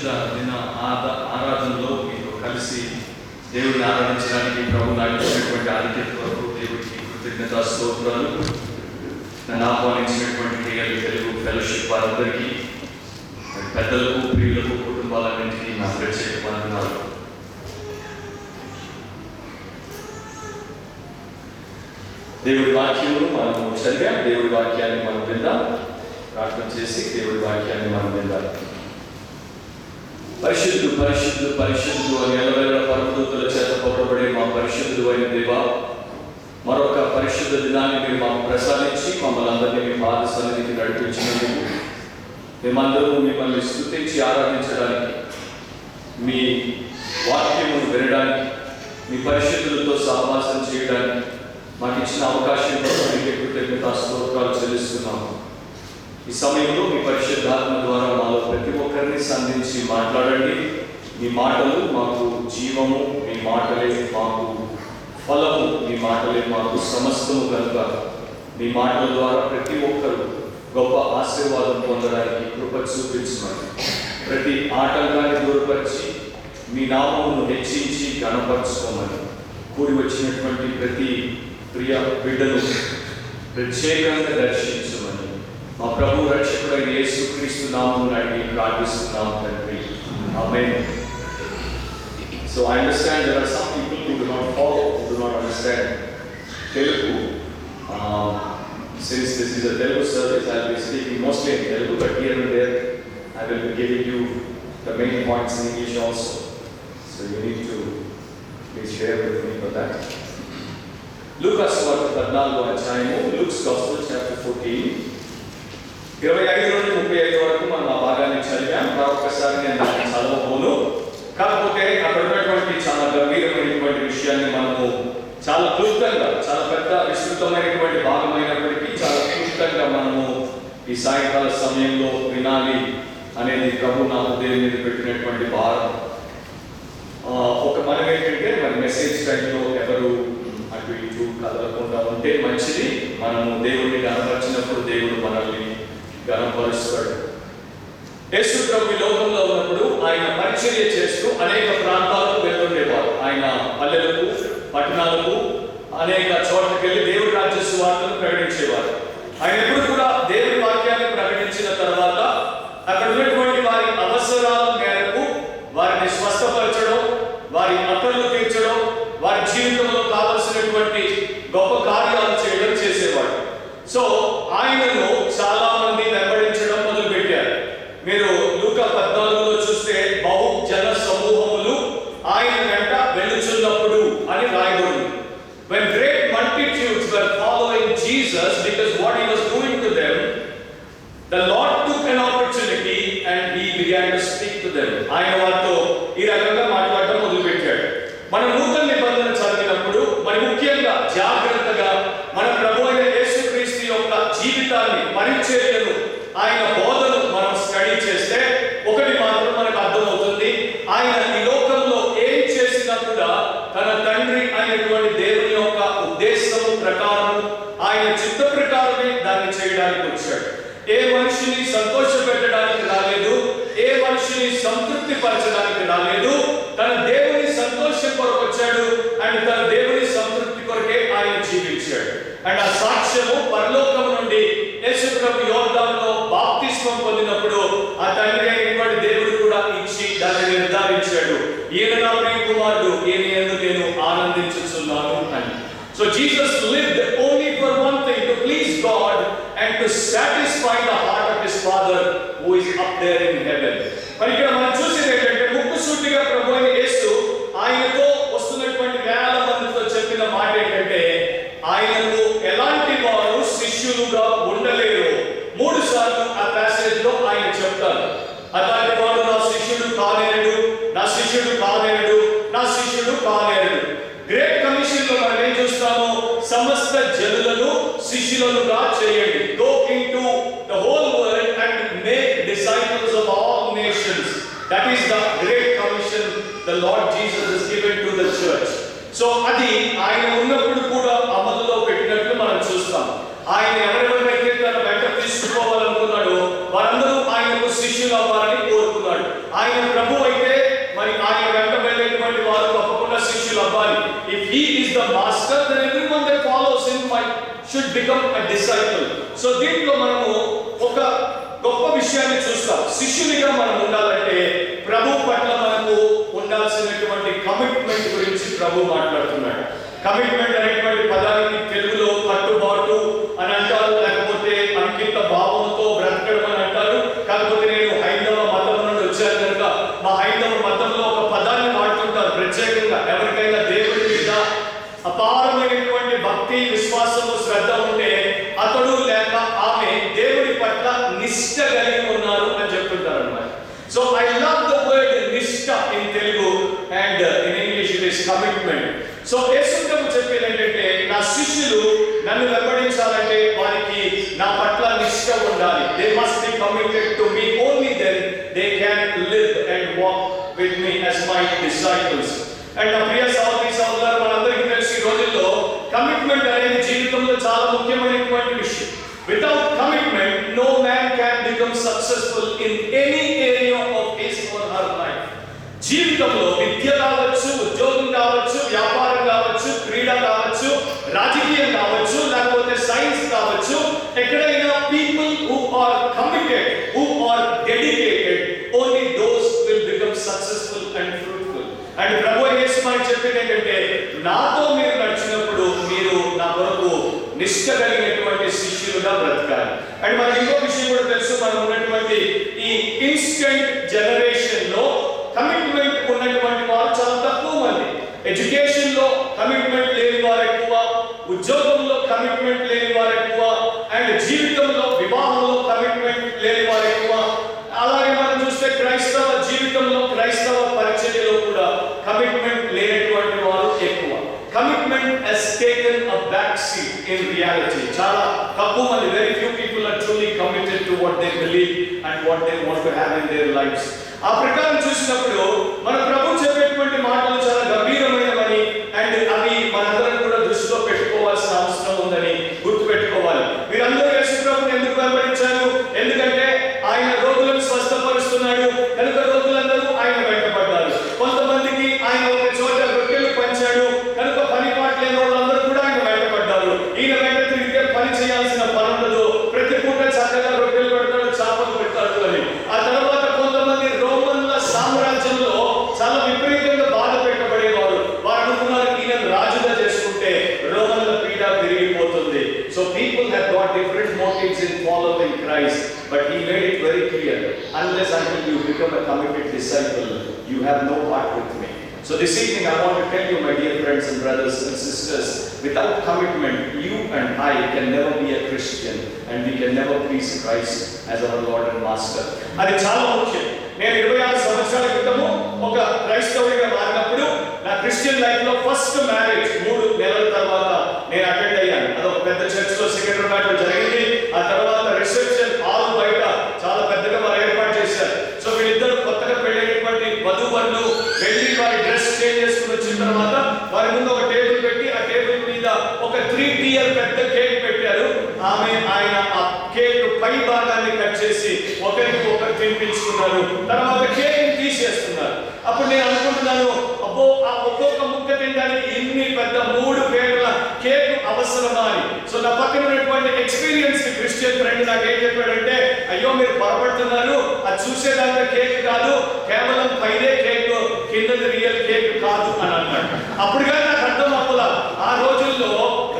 పరిశుద్ధ దిన ఆరాధనలో మీతో కలిసి దేవుడిని ఆరాధించడానికి ప్రభు నాకు ఇచ్చినటువంటి ఆధిక్యత వరకు దేవుడికి కృతజ్ఞతా స్తోత్రాలు. నన్ను ఆహ్వానించినటువంటి కేఎల్ తెలుగు ఫెలోషిప్ వారందరికీ, పెద్దలకు, ప్రియులకు, కుటుంబాలన్నింటికీ నా ప్రత్యేక వందనాలు. దేవుడి వాక్యమును మనము చదివాం. దేవుడి వాక్యాన్ని మనం విందాం. ప్రార్థన చేసి దేవుడి వాక్యాన్ని మనం విందాం. పరిశుద్ధుడు పరిశుద్ధుడు పరిశుద్ధుడు అని ఎల్లవేళ పరమదూతల చేత పొగడబడే మా పరిశుద్ధుడు అయిన దేవా, మరొక పరిశుద్ధ దినాన్ని మీరు మాకు ప్రసాదించి మమ్మల్ని అందరినీ మీ పాద సన్నిధికి నడిపించినందుకు మేమందరూ మిమ్మల్ని స్తుతించి ఆరాధించడానికి, మీ వాక్యమును వినడానికి, మీ పరిశుద్ధులతో సహవాసం చేయడానికి మాకు ఇచ్చిన అవకాశం కోసం మీకు కృతజ్ఞతా స్తోత్రాలు చెల్లిస్తున్నాము. ఈ సమయంలో మీ పరిశుద్ధాత్మ ద్వారా మాలో ప్రతి ఒక్కరిని సంధించి మాట్లాడండి. మీ మాటలు మాకు జీవము, మీ మాటలే మాకు ఫలము, మీ మాటలే మాకు సమస్తము కనుక మీ మాటల ద్వారా ప్రతి ఒక్కరు గొప్ప ఆశీర్వాదం పొందడానికి కృప చూపించమని, ప్రతి ఆటంకాన్ని దూరపరిచి మీ నామమును హెచ్చించి గణపరచుకోమని, కూడి వచ్చినటువంటి ప్రతి ప్రియ బిడ్డను ప్రత్యేకంగా దర్శించమని మా ప్రభు రక్షకుడైన యేసుక్రీస్తు నామమున అడిగి ప్రార్థిస్తున్నాము తండ్రి. ఆమేన్. So I understand there are some people who do not follow, who do not understand Telugu. Since this is a Telugu service, I will be speaking mostly in Telugu, but here and there I will be giving you the main points in English also. So you need to please share with me for that. లూకాసు వార్త 14వ అధ్యాయము, Luke's Gospel chapter 14, 25 నుండి 35 వరకు మనం ఆ భాగాన్ని చదివాం. మరొకసారి నేను దాన్ని చదవబోను. కాకపోతే అక్కడ ఉన్నటువంటి చాలా గంభీరమైనటువంటి విషయాన్ని మనము చాలా క్లుప్తంగా, చాలా పెద్ద విస్తృతమైనటువంటి భాగమైనప్పటికీ చాలా క్లుప్తంగా మనము ఈ సాయంకాల సమయంలో వినాలి అనేది ప్రభు నా హృదయం మీద పెట్టినటువంటి భారం. ఒక మనం ఏంటంటే మరి మెసేజ్ టైంలో ఎవరు అటు ఇటు కదలకుండా ఉంటే మంచిది. మనము దేవుడిని గణపరిచినప్పుడు దేవుడు మనల్ని గణపరుస్తాడు. యేసు ప్రభు ఈ లోకంలో ఉన్నప్పుడు ఆయన పరిచర్య చేస్తూ అనేక ప్రాంతాలకు వెళ్తుండేవారు. ఆయన పల్లెలకు, పట్టణాలకు, అనేక చోట్లకి వెళ్ళి దేవుడి రాజ్య సువార్తను ప్రకటించేవారు. ఆయన ఎప్పుడు కూడా దేవుడి వాక్యాన్ని ప్రకటించిన తర్వాత అక్కడ ఉన్నటువంటి వారి అవసరాల మేరకు వారిని స్వస్థపరచడం, వారి అక్కర్లు తీర్చడం, వారి జీవితంలో కావలసినటువంటి గొప్ప కార్యాలు చేయడం చేసేవాడు. సో ఆయనను చాలా మంది వెంబడించడం మొదలుపెట్టారు. మీరు లూకా 14లో చూస్తే బహు జన సమూహములు ఆయన వెంట వెళ్ళుచున్నప్పుడు అని రాయబడింది. When great multitudes were following Jesus because what he was doing to them, the Lord took an opportunity and he began to speak to them. ఆయన వారితో ఈ రకంగా మాట్లాడడం మొదలుపెట్టాడు. మనం నూతన నిబంధన చదివినప్పుడు మరి ముఖ్యంగా జాగ్రత్తగా మన ప్రభు అయిన యేసుక్రీస్తు యొక్క జీవితాన్ని, పరిచర్యను, ఆయన బోధను మనం స్టడీ చేస్తే ఒకటి మాత్రం మనకు అర్థమవుతుంది. ఆయన ఈ లోకంలో ఏం చేసినా కూడా తన తండ్రి అయినటువంటి దేవుని యొక్క ఉద్దేశము ప్రకారం, ఆయన చిత్త ప్రకారమే దాన్ని చేయడానికి వచ్చాడు. ఏ మనిషిని సంతోష పెట్టడానికి రాలేదు, ఏ మనిషిని సంతృప్తి పరచడానికి రాలేదు. తన దేవుని సంతోషం కొరకు వచ్చాడు అండ్ తన దేవుని సంతృప్తి కొరకే ఆయన జీవించాడు. అండ్ ఆ సాక్ష్యము పరలోకం నుండి యేసు ప్రభు యోర్దానులో బాప్తిస్మం పొందినప్పుడు ఆ తండ్రి అయినటువంటి దేవుడు కూడా ఇచ్చి దాన్ని నిర్ధారించాడు. ఈయన నా ప్రియ కుమారుడు, ఈయన యందు నేను ఆనందించుచున్నాను అని. So Jesus lived only for one thing, to please God and to satisfy the heart of his Father who is up there in heaven. మరి ఇక్కడ మనం చూసేది ఏంటంటే ముక్కుసూటిగా ప్రభు అయిన యేసు ఆయనతో వస్తున్నటువంటి వేల మందితో చెప్పిన మాట ఏంటంటే ఆయనకు ఎలాంటి వారు శిష్యులుగా ఉండలేరు. 3 సార్లు ఆ ప్యాసేజ్ లో ఆయన చెప్తారు. అలాంటి వాడు నా శిష్యుడు కాలేడు, నా శిష్యుడు కాలేడు, నా శిష్యుడు కాలేడు. గ్రేట్ కమిషన్ లో మనం ఏం చూస్తాము? సమస్త జనులను శిష్యులుగా చేయండి. Go into the whole world and make disciples of all nations. That is the great commission the lord Jesus is given to the church. So అది ఆయన ఉన్నప్పుడు కూడా అమలులో పెట్టినట్లు మనం చూస్తాం. ఆయన ఎవరెవరినైతే తన వెంట తీసుకుపోవాలనుకున్నాడో వారందరూ ఆయనకు శిష్యులు అవ్వాలని కోరుకున్నాడు. ఆయన become a disciple. సో దీంట్లో మనము ఒక గొప్ప విషయాన్ని చూస్తాం. శిష్యునిగా మనం ఉండాలంటే ప్రభు పట్ల మనకు ఉండాల్సినటువంటి కమిట్మెంట్ గురించి ప్రభు మాట్లాడుతున్నాడు. కమిట్మెంట్ అనేటువంటి పదానికి తెలుగులో కట్టుబాటు అని అంటారు, లేకపోతే అంకిత భావంతో బ్రతకడం అని అంటారు. కాకపోతే నేను హైందవ మతం నుండి వచ్చాను కనుక మా హైందవ మతంలో ఒక పదాన్ని వాడుతుంటారు ప్రత్యేకంగా. ఎవరికైనా దేవుడి మీద అపారమైనటువంటి భక్తి, విశ్వాసము, శ్రద్ధ ఉంటే అతడు లేక ఆమె దేవుడి పట్ల నిష్ఠ కలిగి ఉన్నారు అని చెప్తుంటారు అన్నమాట. So I love the word నిష్ఠ in Telugu and in English it is commitment. So యేసుప్రభు చెప్పేది ఏంటంటే నా శిష్యులు నన్ను వెంబడించాలంటే వారికి నా పట్ల నిష్ఠ ఉండాలి. They must be committed to me, only then they can live and walk with me as my disciples. And నా ప్రియ సహోదరి సహోదరులు, మనందరికీ తెలిసి ఈ రోజుల్లో కమిట్మెంట్ అనేది జీవితంలో చాలా ముఖ్యమైనటువంటి విషయం. Without commitment no man can become successful in any area of his or her life. జీవితంలో విద్య కావచ్చు, ఉద్యోగం కావచ్చు, వ్యాపారం కావచ్చు, క్రీడ కావచ్చు, రాజకీయం కావచ్చు, లేకపోతే సైన్స్ కావచ్చు, ఎక్కడైనా people who are committed, who are dedicated, only those will become successful and fruitful. And Prabhu Yesu మనకి చెప్పేది ఏంటంటే నాతో మీరు నడిచినప్పుడు మీరు నా కొరకు నిష్ఠ కలిగినటువంటి శిష్యులుగా బ్రతకాలి. అండ్ మనకి ఇంకో విషయం కూడా తెలుసు, మనం ఉన్నటువంటి ఈ ఇన్స్టెంట్ జనరేషన్ లో కమిట్మెంట్ ఉన్నటువంటి వారు చాలా తక్కువ మంది. ఎడ్యుకేషన్ లో కమిట్మెంట్ లేని వారు ఎక్కువ, ఉద్యోగంలో కమిట్మెంట్ లేని వారు ఎక్కువ, అండ్ జీవితంలో వివాహంలో కమిట్మెంట్ లేని వారు ఎక్కువ. అలాగే మనం చూస్తే క్రైస్తవ జీవితంలో, క్రైస్తవ పరిచర్యలో కూడా కమిట్మెంట్ లేనటువంటి వారు ఎక్కువ. Commitment has taken a back seat in reality. చాలా తక్కువ మంది, very few people are truly committed to what they believe and what they want to have in their lives. ఆ ప్రకారం చూసినప్పుడు మన ప్రభు చెప్పేటువంటి మాటలు చాలా గంభీరమైనవని అండ్ అవి మనందరం కూడా దృష్టిలో పెట్టుకోవాల్సిన అవసరం ఉందని గుర్తుపెట్టుకోవాలి. మీరందరూ యేసు ప్రభువుని ఎందుకు వెంబడించారు? ఎందుకంటే ఆయన రోగులను స్వస్థపరుస్తున్నాడు కనుక రోగులందరూ ఆయన వెంటబడ్డారు. కొంతమందికి ఆయన ఒక చోట రొట్టెలు పంచాడు కనుక పని పాట లేని వాళ్ళందరూ కూడా ఆయన వెంటబడ్డారు. ఈయన వెంట తిరిగితే పని చేయాల్సిన పని ఉండదు, ప్రతి పూట చక్కగా రొట్టెలు పెడతాడు, చేపలు పెడతాడు అని. ఆ తర్వాత కొంతమంది రోమన్ల సామ్రాజ్యంలో చాలా విపరీతంగా బాధ పెట్టబడేవారు. వారు అనుకున్నారు ఈయన రాజుగా చేసుకుంటే రోమన్ల పీడ పెరిగిపోతుంది. So people have got different motives in following Christ, but he made it very clear, unless until you become a committed disciple you have no part with me. So this evening I want to tell you, my dear friends and brothers and sisters, without commitment you and I can never be a Christian and we can never please Christ as our Lord and Master. అది చాలా ముఖ్యం. నేను 26 సంవత్సరాల క్రితము ఒక క్రైస్తవుడిగా మారినప్పుడు నా క్రిస్టియన్ లైఫ్ లో ఫస్ట్ మ్యారేజ్ 3 నెలల తర్వాత నేను అటెండ్ అయ్యాను. అదొక పెద్ద చర్చ్ లో సెక్రటరీలో జరిగింది. ఆ తర్వాత రిసెప్షన్ హాల్ బయట చాలా పెద్దగా వారు ఏర్పాటు చేశారు. సో వీళ్ళిద్దరు కొత్తగా పెళ్ళైనటువంటి వధూవరులు వెళ్ళి వారి డ్రెస్ చేంజ్ చేసుకుని వచ్చిన తర్వాత వారి ముందు ఒక టేబుల్ పెట్టి ఆ టేబుల్ మీద ఒక 3 tier పెద్ద కేక్ పెట్టారు. ఆయన ఆ కేక్ పై భాగాన్ని కట్ చేసి ఒకరికి ఒకరు తినిపించుకున్నారు. తర్వాత కేక్ తీసేస్తున్నారు. అప్పుడు నేను అనుకుంటున్నాను, అబ్బో ఆ ఒక్కొక్క ముక్క తినడానికి ఇన్ని పెద్ద 3 పేర్ల కేక్ అవసరమా అని. సో నా పక్కన ఉన్నటువంటి ఎక్స్పీరియన్స్ క్రిస్టియన్ ఫ్రెండ్ నాకు ఏం చెప్పాడంటే, అయ్యో మీరు పొరపడుతున్నారు, అది చూసేదాకా కేక్ కాదు, కేవలం పైదే కేక్, కిందది రియల్ కేక్ కాదు అని అన్నాడు. అప్పుడు కానీ నాకు అర్థం అవ్వలా. ఆ రోజుల్లో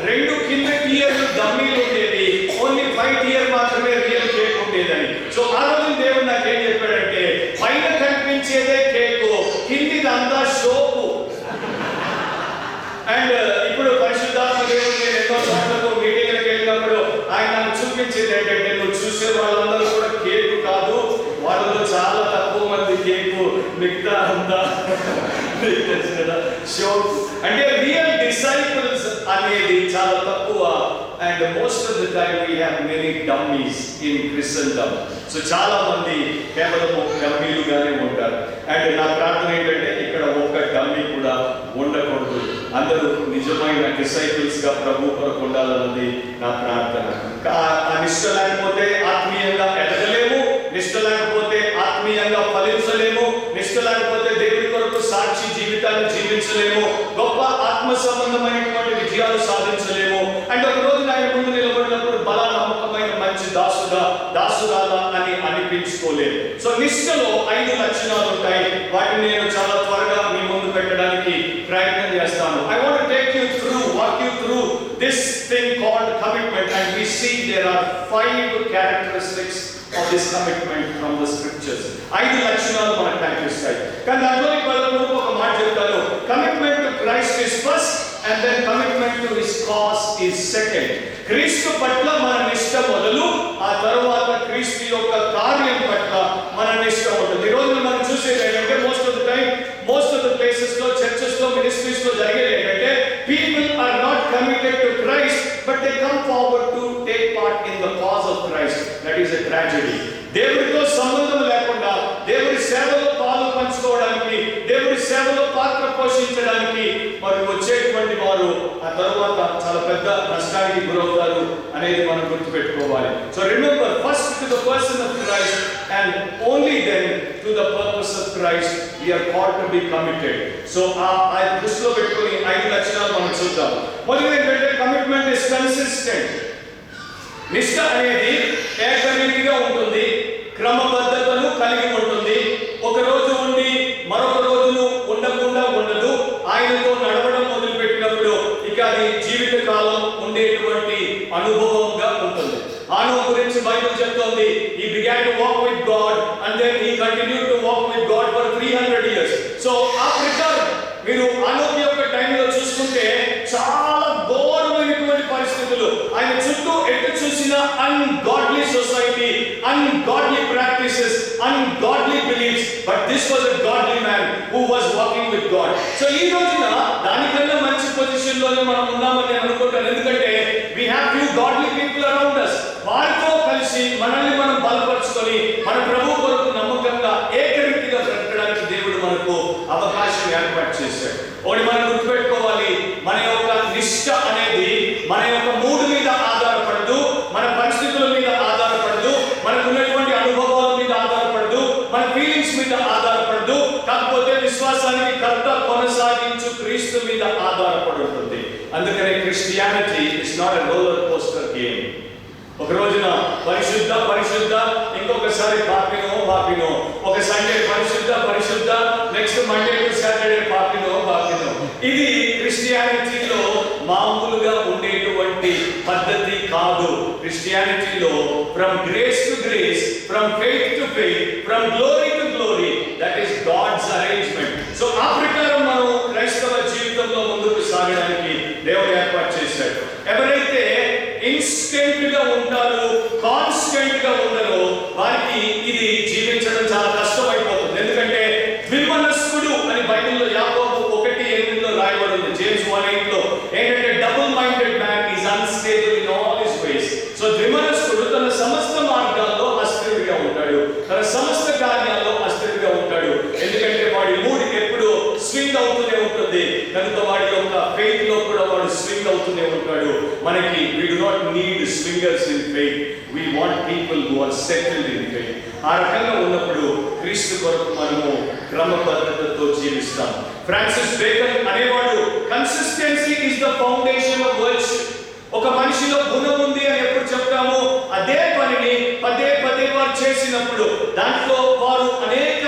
2 కింద టియర్లు డమ్మీలు ఉండేవి, ఓన్లీ 5 tier మాత్రమే రియల్ కేక్ ఉండేదని. సో ఆ రోజు దేవుడు నాకు ఏం చెప్పాడంటే, పైన కనిపించేదే కేకు, కిందిదంతా షోపు. అండ్ ఇప్పుడు పరిశుద్ధాత్మ దేవుడు నేను ఎన్నో చోట్లకు మీటింగ్లకు వెళ్ళినప్పుడు ఆయన నాకు చూపించేది ఏంటంటే, నువ్వు చూసే వాళ్ళందరూ కూడా కేకు కాదు, వాళ్ళలో చాలా తక్కువ మంది కేకు, మిగతా అంతా తెలుసు కదా షో. అంటే రియల్ డిసైపుల్స్ అనేది చాలా తక్కువ. And most of the time we have many dummies in క్రిస్టియన్డమ్. So చాలా మంది కేవలం డమ్మీలుగానే ఉంటారు. అండ్ నా ప్రార్థన ఏంటంటే ఇక్కడ ఒక్క డమ్మీ కూడా ఉండకూడదు, అందరూ నిజమైన డిసైపుల్స్ గా ప్రభు కొరకు ఉండాలన్నది నా ప్రార్థన. ఆ నిష్ఠ లేకపోతే ఆత్మీయంగా ఎదగలేము, నిష్ఠ లేకపోతే ఆత్మీయంగా ఫలించలేము, నిష్ఠ లేకపోతే దేవుడి కొరకు సాక్షి జీవితాన్ని జీవించలేము, గొప్ప ఆత్మ సంబంధమైనటువంటి విజయాలు సాధించలేము. అంటే ఒక రోజు ఆయన ముందు నిలబడినప్పుడు బలా నమ్మకమైన మంచి దాసురాలా అని అనిపించుకోలేదు. సో నిష్ఠలో 5 లక్షణాలు ఉంటాయి. వాటిని నేను చాలా త్వరగా మీ ముందు పెట్టడానికి ప్రయత్నం చేస్తాను. I want to walk you through this thing called commitment, and we see there are 5 characteristics of this commitment from the scriptures. 5 లక్షణాలు మనకు కనిపిస్తాయి. కానీ దాంట్లోకి వెళ్ళకుండా ఒక మాట చెప్తాను. Commitment to Christ is first, and then commitment to his cause is second. క్రీస్తు పట్ల మన నిష్ఠ మొదలు, ఆ తరువాత క్రీస్తు యొక్క కార్యం పట్ల మన నిష్ఠ ఉంటుంది. ఈ రోజు మనం చూసేది ఏంటంటే మోస్ట్ ఆఫ్ ద ప్లేసెస్ లో, చర్చెస్ లో, మినిస్ట్రీస్ లో జరిగేది ఏంటంటే people are not committed to Christ, but they come forward to take part in the cause of Christ. That is a tragedy. దేవుడితో సంబంధం లేకుండా దేవుడి సేవలో పాలు పంచుకోవడానికి, దేవుడి సేవలో పాత్ర పోషించడానికి మరి వచ్చేటువంటి వారు ఆ తరువాత చాలా పెద్ద నష్టానికి గురవుతారు అనేది మనం గుర్తుపెట్టుకోవాలి. So remember, first to the person of Christ and only then to the purpose of Christ we are called to be committed. So ఆ దృష్టిలో పెట్టుకొని 5 లక్షణాలు మనం చూద్దాం. మొదటి ఏంటంటే కమిట్మెంట్ ఇస్ కన్సిస్టెంట్. నిష్ఠ అనేది ఏకరీతిగా ఉంటుంది, క్రమబద్ధతను కలిగి ఉంటుంది. ఒక రోజు ఉండి మరొక రోజును ఉండకుండా ఉండదు. ఆయనతో నడవడం మొదలుపెట్టినప్పుడు ఇక అది జీవితకాలం ఉండేటువంటి అనుభవంగా ఉంటుంది. ఆనో గురించి బైబిల్ చెప్తోంది, he began to walk with God and then he continued to walk with God for 300 years. So ఆ ప్రకారం మీరు ఆనోకి యొక్క టైంలో చూసుకుంటే చాలా ఘోరమైనటువంటి పరిస్థితులు, ఆయన చుట్టూ ఎటు చూసినా ungodly society, ungodly practices, ungodly beliefs, but this was a godly man who was walking with God. So ఈ రోజున దానికన్నా మంచి పొజిషన్ లోనే మనం ఉన్నామని నేను అనుకుంటాను. ఎందుకంటే we have few godly people around us. వారితో కలిసి మనల్ని మనం బలపరుచుకొని మన ప్రభు కొరకు నమ్మకంగా ఏకరీతిగా బ్రతకడానికి దేవుడు మనకు అవకాశం ఏర్పాటు చేశాడు. ఒకటి మనం గుర్తుపెట్టుకోవాలి, మన యొక్క నిష్ఠ అనేది మన యొక్క మూడు మీద ఆధారపడదు, మన పరిస్థితుల మీద ఆధారపడదు, మనకు ఉన్నటువంటి అనుభవాల మీద ఆధారపడదు, మన ఫీలింగ్స్ మీద ఆధారపడదు. కాకపోతే విశ్వాసానికి కర్త కొనసాగించు క్రీస్తు మీద ఆధారపడి ఉంటుంది. అందుకనే Christianity is not a roller coaster game. ఒక రోజున పరిశుద్ధ, ఇంకొకసారి పాపినో, ఒక సండే పరిశుద్ధ, నెక్స్ట్ మండే టు సాటర్డే పాపినో. ఇది క్రిస్టియానిటీలో మామూలుగా ఉండేటువంటి పద్ధతి కాదు. క్రిస్టియానిటీలో from grace to grace, from faith to faith, from glory to glory, that is God's arrangement. So ఆ ప్రకారం మనం క్రైస్తవ జీవితంలో ముందుకు సాగడానికి దేవుడు ఏర్పాటు చేశాడు. ఎవరైతే ఇన్స్టెంట్ గా ఉంటారో, కాన్స్టెంట్ గా ఉండరో, వారికి ఇది జీవించడం చాలా కష్టం అయిపోతుంది. ఎందుకంటే ద్విమనస్కుడు అని బైబిల్లో యాకోబు 1:8 రాయబడి ఉంది. జేమ్స్ 1:8 ఏంటంటే double minded man is unstable in all his ways. So ద్విమనస్కుడు తన సమస్త మార్గాల్లో అస్థిరుడిగా ఉంటాడు, తన సమస్త కార్యాల్లో అస్థిరుడిగా ఉంటాడు. ఎందుకంటే వాడి మూడ్ ఎప్పుడు స్వింగ్ అవుతూనే ఉంటుంది, కనుక వాడి యొక్క ఫెయిత్ లో కూడా వాడు స్వింగ్ అవుతూనే ఉంటాడు. మనకి we do not need swingers in faith, we want people who are settled in faith. ఆ రకంగా ఉన్నప్పుడు క్రీస్తు కొరకు మనము క్రమబద్ధతతో జీవిస్తాం. ఫ్రాన్సిస్ బేకన్ అనేవాడు, consistency is the foundation of virtue. ఒక మనిషిలో గుణం ఉంది అని ఎప్పుడు చెప్తామో అదే పనిని పదే వారు చేసినప్పుడు, దాంట్లో వారు అనేక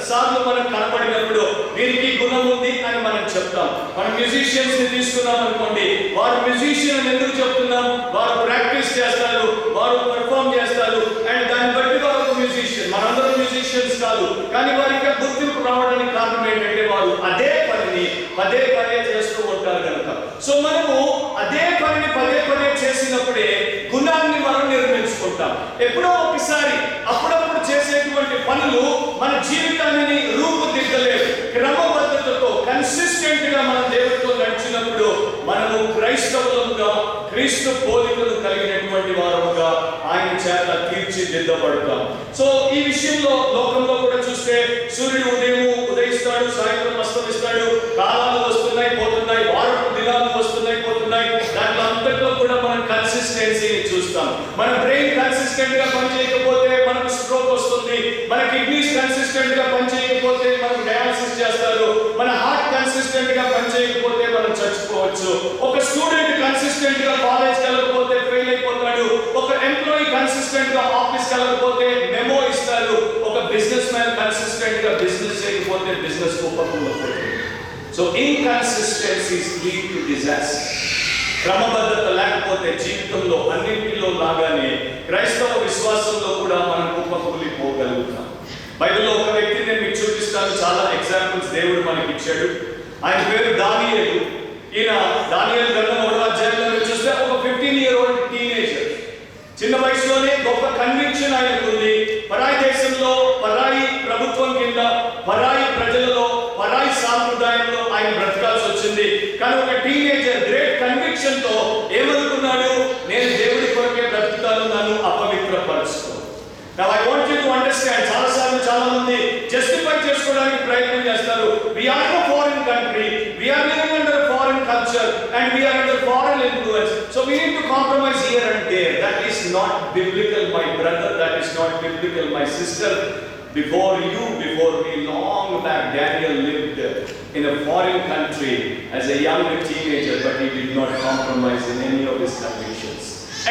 సార్లు మనకు కనపడినప్పుడు వీరికి గుణం ఉంది అని మనం చెప్తాం. మనం మ్యూజిషియన్స్ ని తీసుకున్నాం అనుకోండి, వారు మ్యూజిషియన్ ఎందుకు చెప్తున్నాం? వారు ప్రాక్టీస్ చేస్తారు, వారు పర్ఫార్మ్ చేస్తారు, అండ్ దాన్ని బట్టి వారు ఒక మ్యూజిషియన్. మనందరం మ్యూజిషియన్స్ కాదు, కానీ వారికి గుర్తింపు రావడానికి కారణం ఏంటంటే వారు అదే పనిని పదే చేస్తూ ఉంటారు కనుక. సో మనము అదే పనిని పదే చేసినప్పుడే గుణాన్ని మనం నిర్మించుకుంటాం. ఎప్పుడో ఒకసారి అప్పుడప్పుడు చేసేటువంటి పనులు మన జీవితాన్ని రూపుదిద్దలేదు. క్రమబద్ధతతో కన్సిస్టెంట్ గా మనం దేవుడితో నడిచినప్పుడు మనము క్రైస్తవులుగా, క్రీస్తు పోలికలు కలిగినటువంటి వారముగా ఆయన చేత తీర్చిదిద్దబడతాం. సో ఈ విషయంలో లోకంలో కూడా చూస్తే సూర్యుడు ఉదయిస్తాడు, సాయంత్రం అస్తమిస్తాడు, కాలాలు వస్తున్నాయి పోతున్నాయి, వారపు దినాలు వస్తున్నాయి పోతున్నాయి. దాంట్లో అంతట్లో కూడా మనం కన్సిస్టెన్సీని చూస్తాం. మన బ్రెయిన్ కన్సిస్టెంట్ గా పనిచేయకపోతే మనకు స్ట్రోక్ వస్తుంది, మన కిడ్నీస్ కన్సిస్టెంట్ గా పనిచేయకపోతే పోల్చుకోవచ్చు. ఒక స్టూడెంట్ కన్సిస్టెంట్ గా కాలేజ్కి వెళ్ళకపోతే ఫెయిల్ అయిపోతాడు. ఒక ఎంప్లాయీ కన్సిస్టెంట్ గా ఆఫీస్కి వెళ్ళకపోతే మెమో ఇస్తారు. ఒక బిజినెస్ మ్యాన్ కన్సిస్టెంట్ గా బిజినెస్ చేయకపోతే బిజినెస్ కుప్పకూలిపోతుంది. So inconsistencies lead to disaster. క్రమబద్ధత లేకపోతే జీవితంలో అన్నింటిలో లాగానే క్రైస్తవ విశ్వాసంలో కూడా మనం కుప్పకూలిపోగలుగుతాం. బైబిల్లో ఒక వ్యక్తిని నేను మీకు చూపిస్తాను. చాలా ఎగ్జాంపుల్స్ దేవుడు మనకి ఇచ్చాడు. ఆయన పేరు దానియేలు. ఈయన దానియేలు గ్రంథం 1వ అధ్యాయంలో చూస్తే ఒక 15-year-old టీనేజర్. చిన్న వయసులోనే గొప్ప కన్విక్షన్ ఆయనకు ఉంది. పరాయి దేశంలో, పరాయి ప్రభుత్వం కింద, పరాయి ప్రజలలో, పరాయి సాంప్రదాయంలో ఆయన బ్రతకాల్సి వచ్చింది. కానీ ఒక టీనేజర్ గ్రేట్ కన్విక్షన్ తో ఏమనుకున్నాడు? నేను దేవుడి కొరకే బ్రతుకుతాను, నన్ను అపవిత్రపరచుకో. Now I want you to understand, చాలా మంది జస్టిఫై చేసుకోవడానికి ప్రయత్నం చేస్తారు. We are in a foreign country, we are living under a foreign culture and we are under foreign influence, so we need to compromise here and there. That is not biblical, my brother. That is not biblical, my sister. Before me, long back, Daniel lived in a foreign country as a young teenager, but he did not compromise in any of his convictions.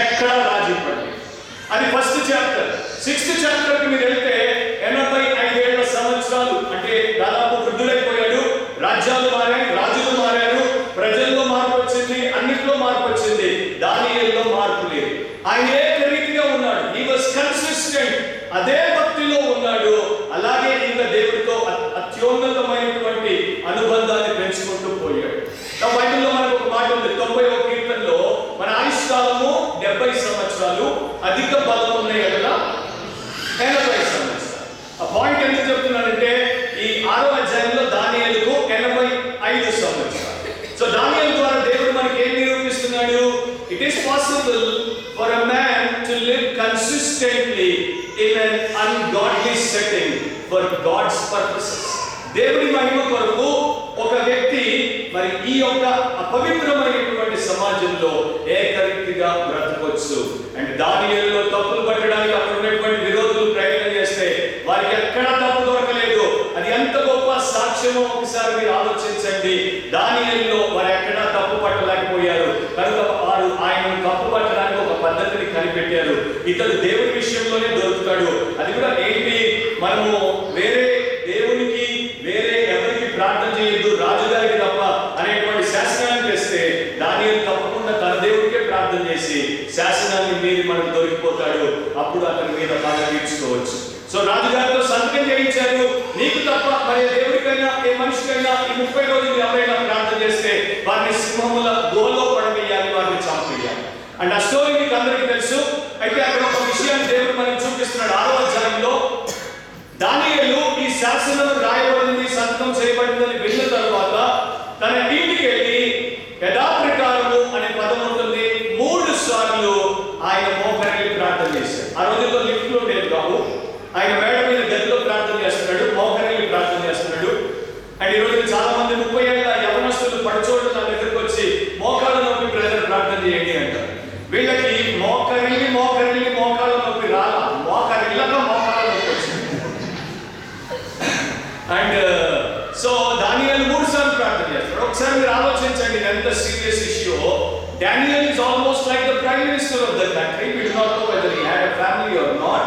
ఎక్కడ రాజీ పడలేదు. అది first chapter. 6th chapter కి మీరు వెళ్తే 85 సంవత్సరాలు అంటే దాదాపు వృద్ధుడైపోయాడు. రాజ్యాలు మారాయి, రాజులు మారారు, ప్రజల్లో మార్పు వచ్చింది, అన్నిట్లో మార్పు వచ్చింది. దానియేలులో మార్పు లేదు. ఆయన ఏ రీతిగా ఉన్నాడు? He was consistent. అదే భక్తిలో ఉన్నాడు. అలాగే ఇంకా దేవుడితో అత్యున్నతమైనటువంటి అనుబంధాన్ని పెంచుకుంటూ పోయాడు. బైబిల్లో మనకు ఒక మాట ఉంది. 90వ కీర్తనలో మన ఆయుష్కాలము 70 సంవత్సరాలు, అధిక బలం ఉన్న ఎడల 80 సంవత్సరాలు. ఆ పాయింట్ ఎందుకు చెప్తున్నానంటే ఈ 6వ అధ్యాయంలో దానియేలుకు 85 సంవత్సరాలు. సో దానియేలు ద్వారా దేవుడు మనకి ఏం నిరూపిస్తున్నాడు? It is possible for a man to live consistently in an ungodly setting for God's purposes. దేవుడి మహిమ కొరకు ఒక వ్యక్తి మరి ఈ యొక్క అపవిత్రమైనటువంటి సమాజంలో ఏకరీతిగా బ్రతకొచ్చు. అండ్ దానియేలులో తప్పులు పట్టడానికి అక్కడ ఉన్నటువంటి విరోధులు ప్రయత్నం చేస్తే వారికి ఎక్కడ తప్పు దొరకలేదు. అది ఎంత గొప్ప సాక్ష్యమో ఒకసారి మీరు ఆలోచించండి. దానియేలులో వారు ఎక్కడా తప్పు పట్టలేకపోయారు. కనుక వారు ఆయనను తప్పు పట్టడానికి ఒక పద్ధతిని కనిపెట్టారు. ఇతడు దేవుడి విషయంలోనే దొరుకుతాడు. అది కూడా ఏంటి? మనము వేరే దేవునికి వేరే ఎవరికి ప్రార్థన చేయొద్దు, రాజుగారికి తప్ప అనేటువంటి శాసనాన్ని తెస్తే దానియేలు తప్పకుండా తన దేవుడికే ప్రార్థన చేసి శాసనాన్ని మీరి మనకు దొరికిపోతాడు. అప్పుడు అతని మీద బాధ తీర్చుకోవచ్చు. సో రాజుగారితో సంతకం చేయించారు. నీకు తప్ప మరి దేవుడికైనా ఏ మనిషికైనా ఈ 30 రోజులు ఎవరైనా ప్రార్థన చేస్తే వారిని సింహముల గోలో పడవేయాలి, వారిని చంపేయాలి. అండ్ ఆ స్టోరీ మీకు అందరికీ తెలుసు. అయితే అక్కడ ఒక విషయాన్ని దేవుడు మనకు చూపిస్తున్నాడు. 6వ అధ్యాయంలో దానియేలు ఈ శాసనం రాయబడింది, సంతకం చేయబడిందని విన్న తర్వాత తన ఇంటికి వెళ్ళి యథాప్రకారము అనే పదం ఉంటుంది 3 సార్లు ఆయన మోకరిల్లి ప్రార్థన చేశాడు. ఆ రోజుల్లో లిఫ్ట్లో లేదు కావు. ఆయన మేడ మీద గదిలో ప్రార్థన చేస్తున్నాడు, మోకరిల్లి ప్రార్థన చేస్తున్నాడు. అండ్ ఈ రోజు చాలా మంది 30 ఏళ్ల యవనస్తులు పడిచోటు నా దగ్గరకు వచ్చి మోకాళ్ళ నొప్పి బ్రదర్ ప్రార్థన చేయండి అంటారు. వీళ్ళకి మోకాళ్ళ నొప్పి రాలా, మోకాళ్ళ నొప్పి వచ్చింది. అండ్ సో దానియేలు 3 సార్లు ప్రార్థన చేస్తాడు. ఒకసారి మీరు ఆలోచించండి, ఎంత serious issue. Daniel is almost like the prime minister of the country. We do not know whether he had a family or not.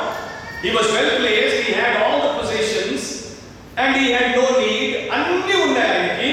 He was well placed, he had all the possessions and he had no need. అన్ని ఉన్నాయి ఆయనకి.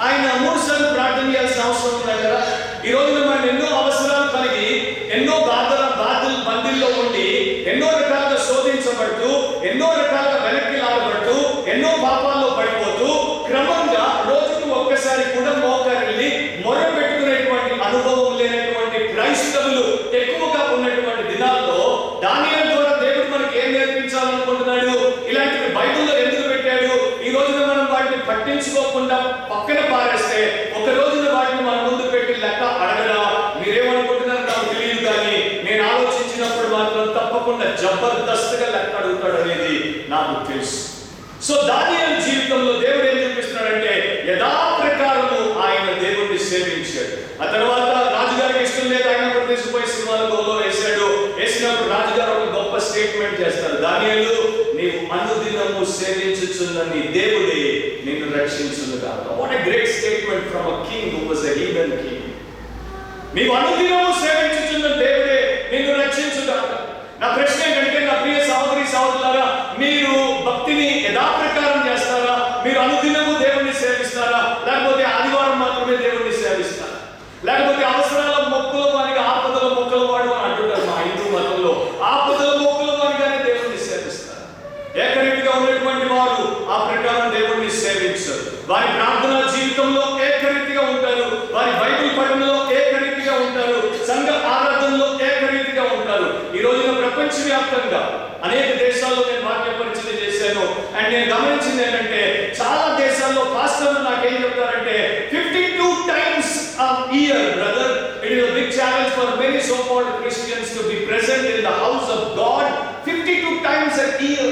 ఆయన 3 సార్లు ప్రార్థన చేయాల్సిన అవసరం ఉంది కదా. ఈ రోజున మనం ఎన్నో అవసరాలు కలిగి, ఎన్నో బాధలు బందీల్లో ఉండి, ఎన్నో రకాలుగా శోధించబడుతూ, ఎన్నో రకాలుగా వెనక్కి లాగబడుతూ, ఎన్నో పాపాల్లో పడిపోతూ, క్రమంగా రోజుకు ఒక్కసారి కూడా మోకరిల్లి మొర పెట్టుకునేటువంటి అనుభవం లేనటువంటి క్రైస్తవులు ఎక్కువగా ఉన్నటువంటి దినాల్లో దానియేలు ద్వారా దేవుడు మనకి ఏం నేర్పించాలనుకుంటున్నాడు? ఇలాంటివి బైబిల్లో ఎందుకు పెట్టాడు? ఈ రోజున మనం వాటిని పట్టించుకోకుండా పక్కన పారేస్తే ఒక రోజున వాటిని మన ముందు పెట్టి లెక్క అడగడా? మీరేమనుకుంటున్నారు నాకు తెలియదు, కానీ నేను ఆలోచించినప్పుడు మాత్రం తప్పకుండా జబర్దస్త్గా లెక్క అడుగుతాడు అనేది నాకు తెలుసు. సో దానియేలు జీవితంలో దేవుడు ఏం చూపిస్తున్నాడంటే యథాప్రకారము ఆయన దేవుడిని సేవించాడు. ఆ తర్వాత రాజుగారికి ఇష్టం లేదు, ఆయన కూడా తీసుకుపోయి సినిమాల గోలో వేసినప్పుడు రాజుగారు ఒక గొప్ప స్టేట్మెంట్ చేస్తారు. దానియేలు, నీవు అనుదినము సేవించుచున్న నీ దేవుడే నిన్ను రక్షించునుగాక. What a great statement from a king who was a heathen king. నీవు అనుదినము సేవించుచున్న దేవుడే నిన్ను రక్షించుగాక. నా ప్రశ్న ఏంటంటే, నా ప్రియ సహోదరి సహోదరులారా, మీరు భక్తిని యథాప్రకారం చేస్తారా? మీరు అనుదినము దేవుణ్ణి సేవిస్తారా? లేకపోతే ఆదివారం మాత్రమే దేవుణ్ణి సేవిస్తారా? లేకపోతే అవసరాల మొక్కుల వారిగా ఆపదల మొక్కల వాడు అని అంటుంటారు మా హిందూ మతంలో. ఆపదల మొక్కుల వారిగానే దేవుణ్ణి సేవిస్తారు. ఏకరీతిగా ఉన్నటువంటి వారు ఆ ప్రకారం దేవుణ్ణి సేవించరు. వారి ప్రార్థనా జీవితంలో ఏకరీతిగా ఉంటారు. వారి బైబిల్ పఠనంలో ఏకరీతిగా ఉంటారు. సంఘ ఆరాధనలో ఏకరీతిగా ఉంటారు. ఈ రోజున ప్రపంచవ్యాప్తంగా అనేక దేశాల్లో నేను వాక్య పరిచయం చేశాను. అండ్ నేను గమనించింది ఏంటంటే, చాలా దేశాల్లో పాస్టర్లు నాకేం చెప్తారంటే, 52 times a year, brother, it is a big challenge for many so-called Christians to be present in the house of God 52 times a year.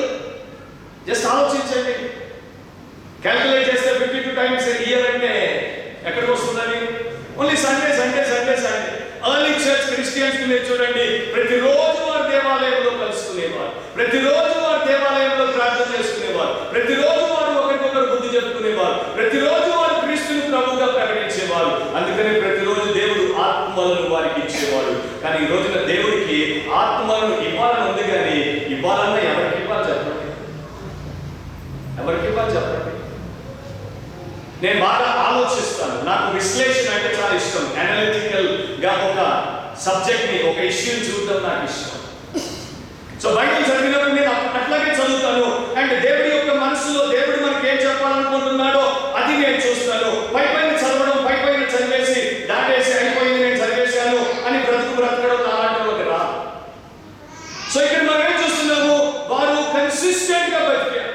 Just ఆలోచించండి. క్యాల్కులేట్ చేస్తే 52 times a year అంటే ఎక్కడికి వస్తుందని? Only Sunday Sunday Sunday Sunday. Early church Christians మీరు చూడండి, ప్రతిరోజు వారు దేవాలయంలో కలుసుకునేవారు, ప్రతిరోజు వారు దేవాలయంలో ప్రార్థన చేసుకునేవారు, ప్రతిరోజు వారు ఒకరికొకరు బుద్ధి చెప్పుకునేవారు, ప్రతిరోజు వారు క్రీస్తుని ప్రభువుగా ప్రకటించేవారు. అందుకనే ప్రతిరోజు దేవుడు ఆత్మలను వారికి ఇచ్చేవాడు. కానీ ఈ రోజున దేవుడికి ఆత్మలను ఇవ్వాలని ఉంది, కానీ ఇవ్వాలన్నా ఎవరికి ఇవ్వాలి చెప్పండి? ఎవరికి ఇవ్వాలి చెప్పండి? నేను బాగా ఆలోచిస్తాను. నాకు విశ్లేషణ అంటే చాలా ఇష్టం. అనలిటికల్ గా ఒక సబ్జెక్ట్ ని, ఒక ఇష్యూని చూడడం నాకు ఇష్టం. సో బైబిల్ చదివినప్పుడు నేను అట్లాగే చదువుతాను. అండ్ దేవుడి యొక్క మనసులో దేవుడు మనకి ఏం చెప్పాలనుకుంటున్నాడో అది నేను చూస్తాను. పై పైన చదవడం, పై పైన చదివేసి దాటేసి అయిపోయింది నేను చదివేశాను అని బ్రతకడం అలాంటి ఒక రా. సో ఇక్కడ మనం ఏం చూస్తున్నాము? వారు కన్సిస్టెంట్ గా బతికారు.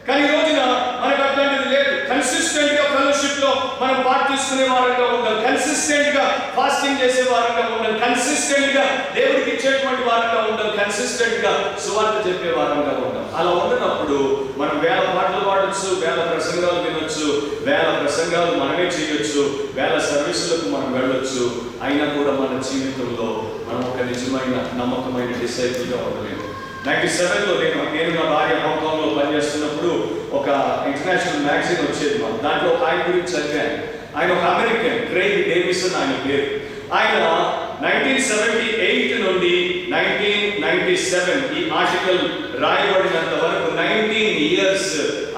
కానీ ఈ రోజున మనకు అట్లాంటిది లేదు. కన్సిస్టెంట్ గా ఫెలోషిప్ లో మనం పార్ట్ తీసుకునే వారంగా ఉండాలి, కన్సిస్టెంట్ గా ఫాస్టింగ్ చేసే వారంగా ఉండాలి, కన్సిస్టెంట్ గా దేవుడికి ఇచ్చేటువంటి వారంగా ఉండాలి, కన్సిస్టెంట్ గా సువార్త చెప్పే వారంగా ఉండాలి. అలా ఉన్నప్పుడు మనం వేల పాటలు పాడొచ్చు, వేల ప్రసంగాలు వినొచ్చు, వేల ప్రసంగాలు మనమే చేయొచ్చు, వేల సర్వీసులకు మనం వెళ్ళొచ్చు. అయినా కూడా మన జీవితంలో మనం ఒక నిజమైన నమ్మకమైన డిసైపుల్ గా ఉండలేము. 97లో నేను నా భార్య హాంకాంగ్ లో పనిచేస్తున్నప్పుడు ఒక ఇంటర్నేషనల్ మ్యాగజైన్ వచ్చేది. దాంట్లో ఒక ఆయన గురించి చదివాను. ఆయన ఒక అమెరికన్, క్రెయిగ్ డేవిసన్ ఆయన పేరు. ఆయన 1978 నుండి 1997 ఈ ఆర్టికల్ రాయబడినంత వరకు 19 years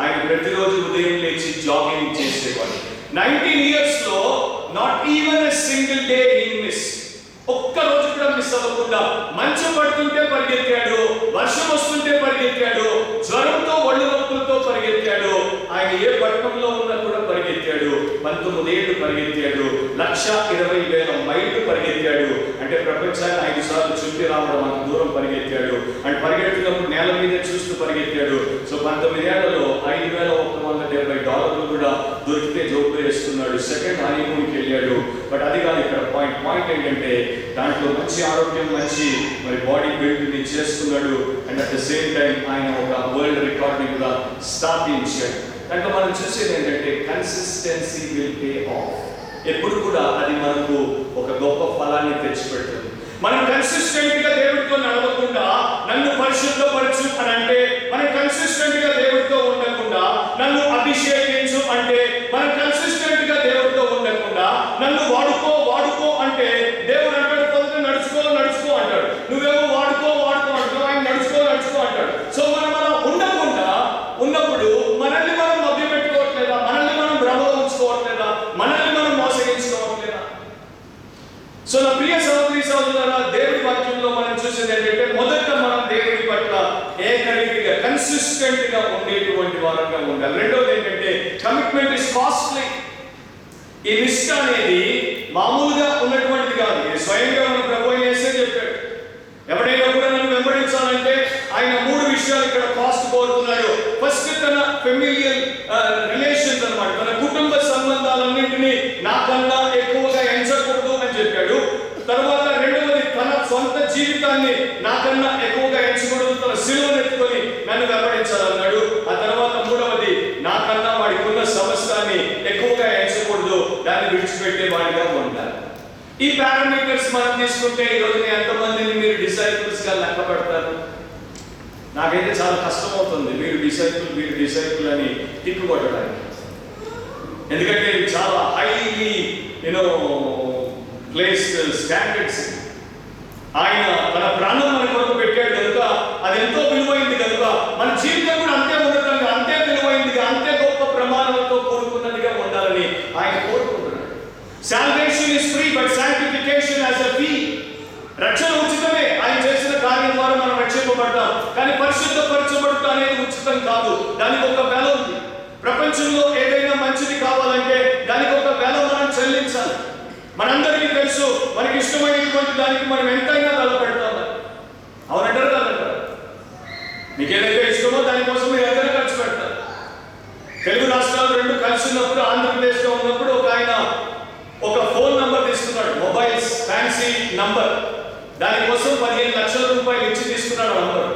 ఆయన ప్రతిరోజు ఉదయం లేచి జాగింగ్ చేసేవాడు. 19 years లో not even a single day he miss. ఒక్క రోజు కూడా మిస్ అవ్వకుండా, మంచు పడుతుంటే పరిగెత్తాడు, వర్షం వస్తుంటే పరిగెత్తాడు, జ్వరంతో ఒళ్ళు నొప్పులతో పరిగెత్తాడు. ఆయన ఏ పట్టణంలో ఉన్నా కూడా పరిగెత్తాడు. 19 ఏళ్ళు పరిగెత్తాడు. 1,20,000 మైళ్ళు పరిగెత్తాడు. అంటే ప్రపంచాన్ని 5 సార్లు చుట్టి రావడం అంత దూరం పరిగెత్తాడు. అండ్ పరిగెత్తినప్పుడు నేల మీదే చూస్తూ పరిగెత్తాడు. సో 19 ఏళ్లలో $5,170 కూడా దొరికితే జోబులో వేసుకున్నాడు. సెకండ్ హనీమూన్కి వెళ్ళాడు. బట్ అది కాదు ఇక్కడ పాయింట్ ఏంటంటే, దాంట్లో మంచి ఆరోగ్యం, మంచి మరి బాడీ బిల్డ్ చేసుకున్నాడు. And at the same time ఆయన ఒక వరల్డ్ రికార్డ్ని కూడా స్థాపించాడు. దాంట్లో మనం చూసేది ఏంటంటే, కన్సిస్టెన్సీ విల్ పే ఆఫ్. ఎప్పుడు కూడా అది మనకు ఒక గొప్ప ఫలాన్ని తెచ్చిపెడుతుంది. మనం కన్సిస్టెంట్ గా దేవుడితో నడవకుండా నన్ను పరిశుద్ధపరచు అని అంటే, మనం కన్సిస్టెంట్ గా దేవుడితో ఉండకుండా నన్ను అభిషేకించు అంటే, మనం కన్సిస్టెంట్ గా దేవుడితో ఉండకుండా నన్ను వాడుకో అంటే దేవుడు అంటాడు పొద్దున నడుచుకో అంటాడు. నువ్వేమో వాడుకో అంటావు, ఆయన నడుచుకో అంటాడు. సో మనం అలా ఉండకుండా ఉన్నప్పుడు మనల్ని మనం మభ్య పెట్టుకోవట్లేదా? మనల్ని మనం భ్రమలో ఉంచుకోవట్లేదా? మనల్ని మనం మోసగించుకోవట్లేదా? సో నా ప్రియ సహోదరి సహోదరులారా, దేవుడి వాక్యంలో మనం చూసేది ఏంటంటే, మొదట మనం దేవుడి పట్ల ఏకరీతిగా కన్సిస్టెంట్ గా ఉండేటువంటి వారంగా ఉండాలి. రెండోది ఏంటంటే, కమిట్మెంట్ ఇస్ కాస్ట్లీ. ఈ నిష్ఠ అనేది మామూలుగా ఉన్నటువంటిది కాదు. ఇది స్వయంగా మన ప్రభువు యేసే చెప్పాడు. ఎవడైనా కూడా నన్ను వెంబడించాలంటే ఆయన 3 విషయాలు ఇక్కడ కాస్ట్ కోరుతున్నాడు. ఫస్ట్ తన ఫెమిలియల్ రిలేషన్స్ అన్నమాట, తన కుటుంబ సంబంధాలన్నింటినీ నాకన్నా ఎక్కువగా ఎంచకూడదు అని చెప్పాడు. తర్వాత రెండవది, తన సొంత జీవితాన్ని నాకన్నా ఎక్కువగా ఎంచకూడదు, తన సిలువను ఎత్తుకొని నన్ను వెంబడించాలన్నాడు. ఆ తర్వాత మూడవది, నాకన్నా వాడికి ఉన్న సమస్తాన్ని ఎక్కువగా ఎంచకూడదు, దాన్ని విడిచిపెట్టే వాడిగా ఉండాలి. ఈ పారామీటర్స్ మనం తీసుకుంటే ఈ రోజున ఎంతమందిని మీరు డిసైపుల్స్ గా లెక్క పెడతారు? నాకైతే చాలా కష్టమవుతుంది మీరు డిసైపుల్ అని తిప్పుకొట్టడానికి. ఎందుకంటే ఇది చాలా హైలీ ప్లేస్డ్ స్టాండర్డ్స్. ఆయన తన ప్రాణం మన కొరకు పెట్టాడు కనుక అది ఎంతో విలువైంది కనుక మన జీవితం కూడా అంతే ఉన్నతంగా, అంతే విలువైందిగా, అంతే గొప్ప ప్రమాణంతో కోరుకున్నదిగా ఉండాలని ఆయన కోరుకుంటున్నాడు. Salvation is free but sanctification as a fee. రక్షణ ఉచితమే, ఆయన చేసిన కార్యం ద్వారా మనం రక్షింపబడతాం. కానీ పరిశుద్ధపరచబడటం అనేది ఉచితం కాదు, దానికి ఒక వెల ఉంది. ప్రపంచంలో ఏదైనా మంచిది కావాలంటే దానికి ఒక వెల మనం చెల్లించాలి. మనందరికీ తెలుసు, మనకి ఇష్టమైనటువంటి దానికి మనం ఎంతైనా వెల పెడతాం. అవునంటారు కాదంటారు? మీకు ఏదైతే ఇష్టమో దానికోసం మీరు ఎంతైనా ఖర్చు పెడతారు. తెలుగు రాష్ట్రాలు రెండు కలిసి ఉన్నప్పుడు, ఆంధ్రప్రదేశ్లో ఉన్నప్పుడు ఒక ఆయన ఒక ఫోన్ నంబర్ తీసుకున్నాడు, మొబైల్స్ ఫ్యాన్సీ నంబర్. దానికోసం 15 లక్షల రూపాయలు ఇచ్చి తీసుకున్నాడు నంబర్.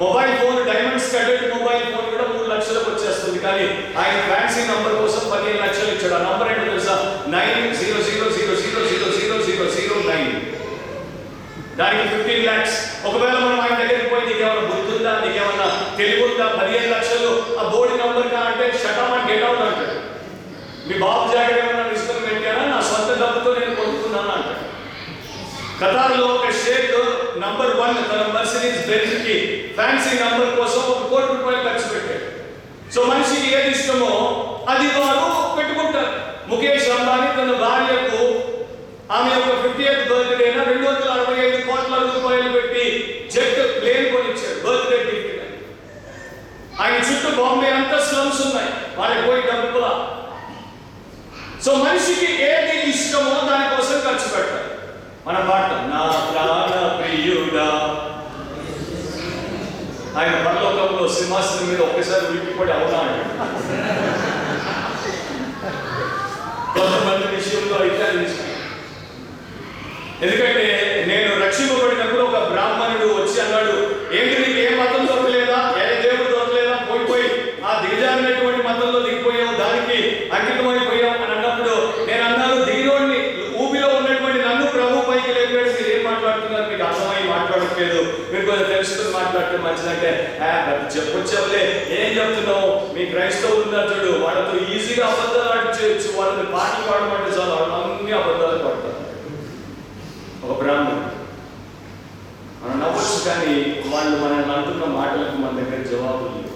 మొబైల్ ఫోన్, డైమండ్స్ కడెడ్ మొబైల్ ఫోన్ కూడా 3 లక్షలకు వచ్చేస్తుంది. కానీ ఆయన ఫ్యాన్సీ నంబర్ కోసం 15 లక్షలు ఇచ్చాడు. ఆ నంబర్ ఏంటో తెలుసా? 9000000009. దానికి 15 lakhs. ఒకవేళ మనం ఆయన దగ్గరికి పోయి నీకేమైనా బుద్ధి ఉందా, నీకేమన్నా తెలివి ఉందా, 15 లక్షలు ఆ బోర్డు నంబర్ అంటే shut up and get out అంటాడు. మీ బాబు జాగ్రత్త ఏమన్నా తీసుకొని పెట్టానా, నా సొంత డబ్బుతో నేను కొనుక్కున్నాను అంటాడు. ఖతార్లో ఒక షేక్ నంబర్ 1 తన మర్సిడీస్ బెంజ్ కి ఫ్యాన్సీ నంబర్ కోసం 1 కోటి రూపాయలు ఖర్చు పెట్టాడు. సో మనిషికి ఏది ఇష్టమో అది వారు పెట్టుకుంటారు. ముఖేష్ అంబానీ తన భార్యకు ఆమె యొక్క 50th బర్త్డేన 265 కోట్ల రూపాయలు పెట్టి జెట్ ప్లేన్ కొనిచ్చాడు బర్త్డే గిఫ్ట్. ఆయన చుట్టూ బాంబే అంతా స్లమ్స్ ఉన్నాయి, వాళ్ళకి పోయి డబ్బుల. సో మనిషికి ఏది ఇష్టమో దానికోసం ఖర్చు పెడతారు. మన పాట నా ప్రాణ ప్రియుడా, ఆయన పరలోకంలో సింహాసనం మీద ఒక్కసారి ఉలిక్కిపడి అవునా అండి. కొంతమంది విషయంలో అయితే ఎందుకంటే నేను రక్షింపబడినప్పుడు ఒక బ్రాహ్మణుడు వచ్చి అన్నాడు, ఏంటి నీకు ఏ మతం దొరకలేదా, ఏ దేవుడు దొరకలేదా, పోయి ఆ దిగజారినటువంటి మతంలో దిగిపోయావు, దానికి అంకితమైపోయావు అని అన్నప్పుడు నేను అన్నాను, దిగినోడిని ఊబిలో ఉన్నటువంటి నన్ను ప్రభు పైకి లేపాడు. మీరు ఏం మాట్లాడుతున్నారు, మీకు అర్థమై మాట్లాడట్లేదు, మీరు కొంచెం తెలుసుకుని మాట్లాడితే మంచిదంటే చెప్పొచ్చావులే, ఏం చెప్తున్నావు, మీ క్రైస్తవులు ఉన్నారు చూడు, వాళ్ళతో ఈజీగా అబద్ధాలు ఆడిచేయచ్చు, వాళ్ళని పాటలు పాడమంటే చాలు వాళ్ళు అన్ని అబద్ధాలు పడతారు. ఒక బ్రాహ్మణుడు మనం నవ్వచ్చు, కానీ వాళ్ళు మనల్ని అంటున్న మాటలకు మన దగ్గర జవాబులు లేవు.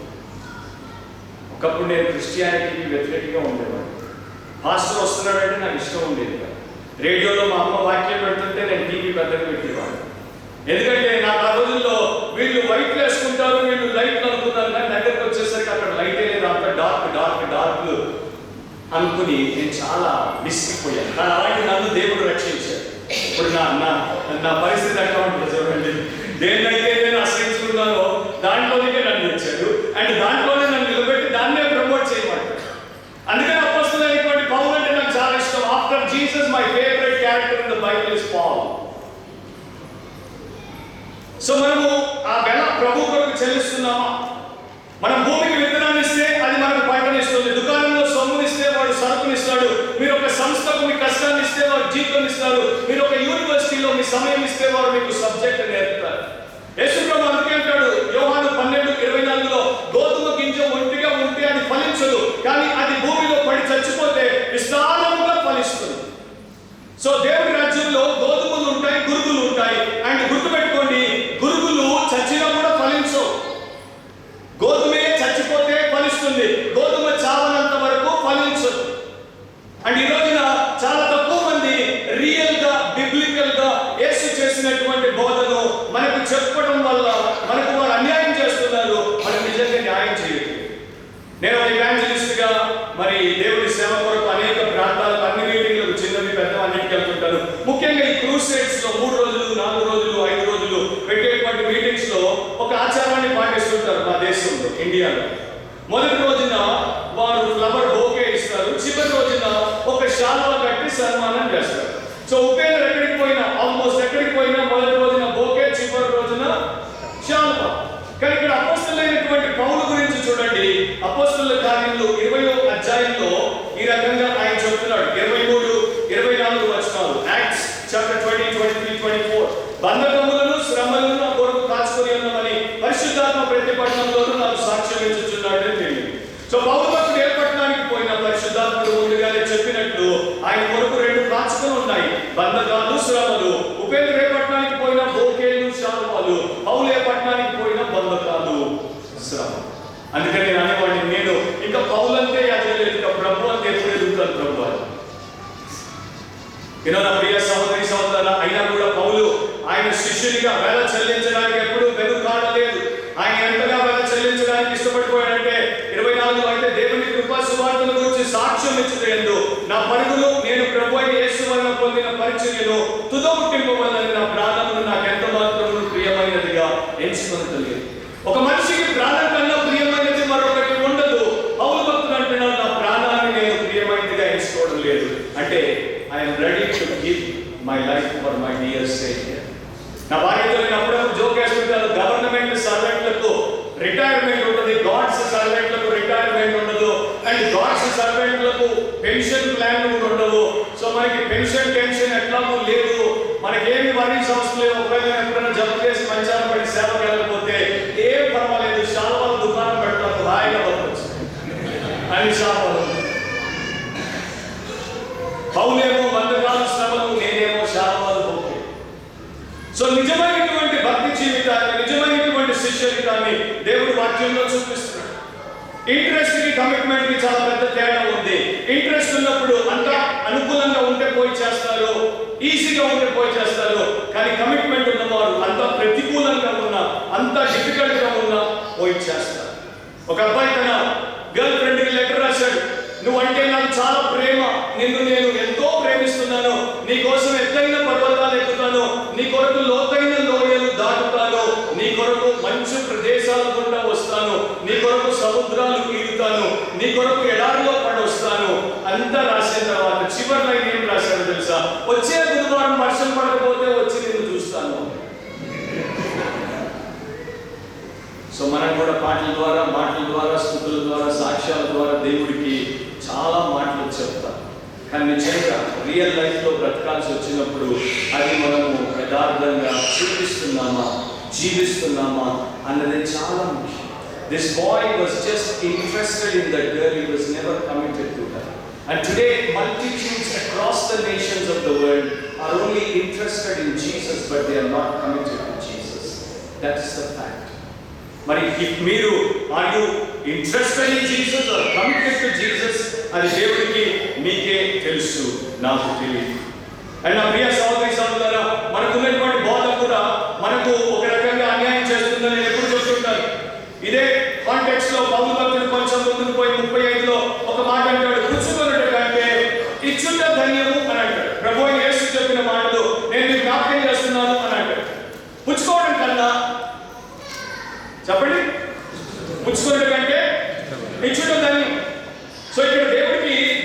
ఒకప్పుడు నేను క్రిస్టియానిటీకి వ్యతిరేకంగా ఉండేవాడు. పాస్టర్ వస్తున్నాడంటే నాకు ఇష్టం ఉండేది కాదు. రేడియోలో మా అమ్మ వాక్యం పెడుతుంటే నేను టీవీ పెద్దగా పెట్టేవాడు. ఎందుకంటే నాకు ఆ రోజుల్లో వీళ్ళు వైట్లు వేసుకుంటారు, వీళ్ళు లైట్లు అనుకున్నారు, కానీ దగ్గరకు వచ్చేసరికి అక్కడ లైట్ లేదు, అంత డార్క్ డార్క్ డార్క్ అనుకుని నేను చాలా విసిగిపోయాను. కానీ అలాంటి నన్ను దేవుడు రక్షించాడు. ఇప్పుడు నా పరిస్థితి ఎట్లా ఉంటుంది చూడండి. దేన్నైతే నేను ఆశ్రయించుకున్నానో దాంట్లోనే నన్ను ఇచ్చాడు, అండ్ దాంట్లోనే నన్ను నిలబెట్టి దాన్నే ప్రమోట్ చేయమంటాడు. అందుకని అపోస్తలుడైనటువంటి పౌలు అంటే నాకు చాలా ఇష్టం. After Jesus my favourite character in the Bible is Paul. So మనము ఆ వెల ప్రభు కొరకు చెల్లిస్తున్నామా? మనం భూమికి విత్తనాన్ని ఇస్తే అది మనకు పంటనిస్తుంది. దుకాణంలో సొమ్మునిస్తే వాడు సరుకునిస్తాడు. మీరు ఒక సంస్థకు మీ కష్టాన్ని ఇస్తే వాడు జీతం ఇస్తారు. మీరు ఒక యూనివర్సిటీలో మీ సమయం ఇస్తే వారు మీకు సబ్జెక్ట్ నేర్పుతారు. యేసు ప్రభు అందుకే అంటాడు యోహాను 12:24లో, గోధుమ గింజ ఒంటిగా ఉంటే అది ఫలించదు, కానీ అది భూమిలో పడి చచ్చిపోతే విస్తారముగా ఫలిస్తుంది. సో దేవుడి రాజ్యంలో గోధుమలు ఉంటాయి, గురుగులు ఉంటాయి. అండ్ గుర్తుపెట్టుకోండి, గురుగులు చచ్చినా కూడా ఫలించవు. గోధుమే చచ్చిపోతే ఫలిస్తుంది, గోధుమ చావనంత వరకు ఫలించదు. అండ్ ఈ రోజున చాలా తక్కువ మంది రియల్ గా బిబ్లికల్ గా యేసు చేసినటువంటి బోధను మనకు చెప్పడం వల్ల మనకు వారు అన్యాయం చేస్తున్నారు, మనకు నిజంగా న్యాయం చేయలేదు. నేను ఒక ఇవాంజలిస్ట్ గా మరి దేవుడి సేవ కొరకు అనేక ప్రాంతాలకు, అన్ని మీటింగ్లకు, చిన్నవి పెద్ద అన్నిటికి వెళ్తుంటాను. ముఖ్యంగా ఈ క్రూసేడ్స్ లో 3 రోజులు 4 రోజులు 5 రోజులు పెట్టేటువంటి మీటింగ్స్ లో ఒక ఆచారాన్ని పాటిస్తుంటారు మా దేశంలో, ఇండియాలో. మొదటి రోజున వారు ఫ్లవర్ బోకే ఇస్తారు, చివరి రోజున ఒక శాల్వా కట్టి సన్మానం చేస్తారు. సో ఉపేంద్ర ఎక్కడికి పోయినా, ఆల్మోస్ట్ ఎక్కడికి పోయినా మొదటి రోజున బోకే, చివరి రోజున శాల్వా. కానీ ఇక్కడ అపోస్తలుడైనటువంటి పౌలు గురించి చూడండి. అపోస్తలుల కార్యములు 20వ అధ్యాయంలో ఈ రకంగా ఆయన చెప్తున్నాడు. 23, 24 వచనాలు. Acts chapter 20, 23, 24. బంధకములను శ్రమలను నా కొరకు కాచుకొని ఉన్నామని పరిశుద్ధాత్మ ప్రతి పట్టణంలోనూ నాకు సాక్ష్యం ఇచ్చుచున్నాడు. నా ప్రియ సహోదరి సహోదరులారా, అయినా కూడా పౌలు ఆయన శిష్యునిగా వేల చెల్లించడానికి ఎప్పుడు వెనుకాడలేదు. ఆయన ఎంతగా వేల చెల్లించడానికి ఇష్టపడిపోయాడంటే 24 అయితే దేవుని కృపా సువార్తను గురించి సాక్ష్యం ఇచ్చుటయందు నా పరుగులు నేను ప్రభు అయిన యేసు వలన పొందిన పరిచర్యను తుదముట్టింపవలనని నా ప్రాణమును నాకు ఎంత మాత్రము ప్రియమైనదిగా ఎంచుకొనలేదు. ఒక మనిషికి ప్రాణం కన్నా ప్రియమైనది మరొకటి ఉండదు. పౌలు భక్తుడు అంటున్నాడు, నా ప్రాణాన్ని నేను ప్రియమైనదిగా ఎంచుకోవడం లేదు. అంటే I'm ready to give my life for my dear saviour. నా భార్యతో నేను అప్పుడప్పుడు జోక్ వేస్తుంటాను, గవర్నమెంట్ సర్వెంట్లకు రిటైర్మెంట్ ఉంటుంది, గాడ్స్ సర్వెంట్లకు రిటైర్మెంట్ ఉండదు, అండ్ గాడ్స్ సర్వెంట్లకు పెన్షన్ ప్లాన్ ఉండవు. సో మనకి పెన్షన్ టెన్షన్ ఎట్లాగూ లేదు, మనకేమి వరీస్ అవసరం లేదు. ఒకవేళ ఎప్పుడైనా జబ్బు చేసి మంచాలు పడి సేవకు వెళ్ళకపోతే ఏం పర్వాలేదు, శాలువాలు దుకాణం పెడతాను, హాయిగా బతకొచ్చు అని శాలువాలు. పౌలేమో వందకాలు శ్రమలు, నేనేమో శాలువాలు పోతే. సో నిజమైనటువంటి భక్తి జీవితాన్ని, నిజమైనటువంటి శిష్యరికాన్ని దేవుడు వాక్యంలో చూపిస్తున్నాడు. ఇంట్రెస్ట్ కి కమిట్మెంట్ కి చాలా పెద్ద తేడా ఉంది. ఇంట్రెస్ట్ ఉన్నప్పుడు అంతా అనుకూలంగా ఉంటే పోయి చేస్తారు, ఈజీగా ఉంటే పోయి చేస్తారు. కానీ కమిట్మెంట్ ఉన్నవారు అంత ప్రతికూలంగా ఉన్నా, అంత డిఫికల్ట్ గా ఉన్నా పోయి చేస్తారు. ఒక అబ్బాయి తన గర్ల్ ఫ్రెండ్ కి లెటర్ రాశాడు, నువ్వంటే నాకు చాలా ప్రేమ, నిన్ను నేను ఎంతో ప్రేమిస్తున్నాను, నీ కోసం ఎత్తైన పర్వతాలు ఎక్కుతాను, నీ కొరకు లోతైన లోయలు దాటుతాను, నీ కొరకు మంచి ప్రదేశాల గుండా వస్తాను, నీ కొరకు సముద్రాలు ఈదుతాను, నీ కొరకు ఎడారిలో పడొస్తాను అంతా రాసిన తర్వాత చివరి లైన్ ఏం రాశాడో తెలుసా? వచ్చే బుధవారం వర్షం పడకపోతే వచ్చి నిన్ను చూస్తాను. సో మనం కూడా పాటల ద్వారా, మాటల ద్వారా, స్తుతుల ద్వారా, సాక్ష్యాల ద్వారా దేవుడికి చాలా మాటలు చెప్తాం. కానీ నిజంగా రియల్ లైఫ్లో బ్రతకాల్సి వచ్చినప్పుడు అది మనము యథార్థంగా చూపిస్తున్నామా, జీవిస్తున్నామా అన్నది చాలా ముఖ్యం. This boy was just interested in that girl, he was never committed to her. And today multitudes across the nations of the world are only interested in Jesus, but they are not committed to Jesus. That's the fact. మరి if మీరు are you interested in Jesus or committed to Jesus, అది దేవుడికి మీకే తెలుసు, నాకు తెలియదు. And నా ప్రియ సహోదరి సహోదరులారా, మనకున్నటువంటి బోధ కూడా మనకు ఒక రకంగా అన్యాయం చేస్తుందని నేను ఎప్పుడు చెప్తుంటాను. ఇదే కాంటెక్స్ట్ లో పౌలు భక్తుడు కొంచెం ముందుకు పోయి 35లో ఒక మాట అంటాడు, పుచ్చుకొనుట కంటే ఇచ్చుట ధన్యము అని అంటాడు. ప్రభువు యేసు చెప్పిన మాటలు నేను మీకు జ్ఞాపకం చేస్తున్నాను అని అంటాడు. పుచ్చుకోవడం కన్నా, చెప్పండి, పుచ్చుకొనుట కంటే ఇచ్చుట ధన్యం. సో ఇక్కడ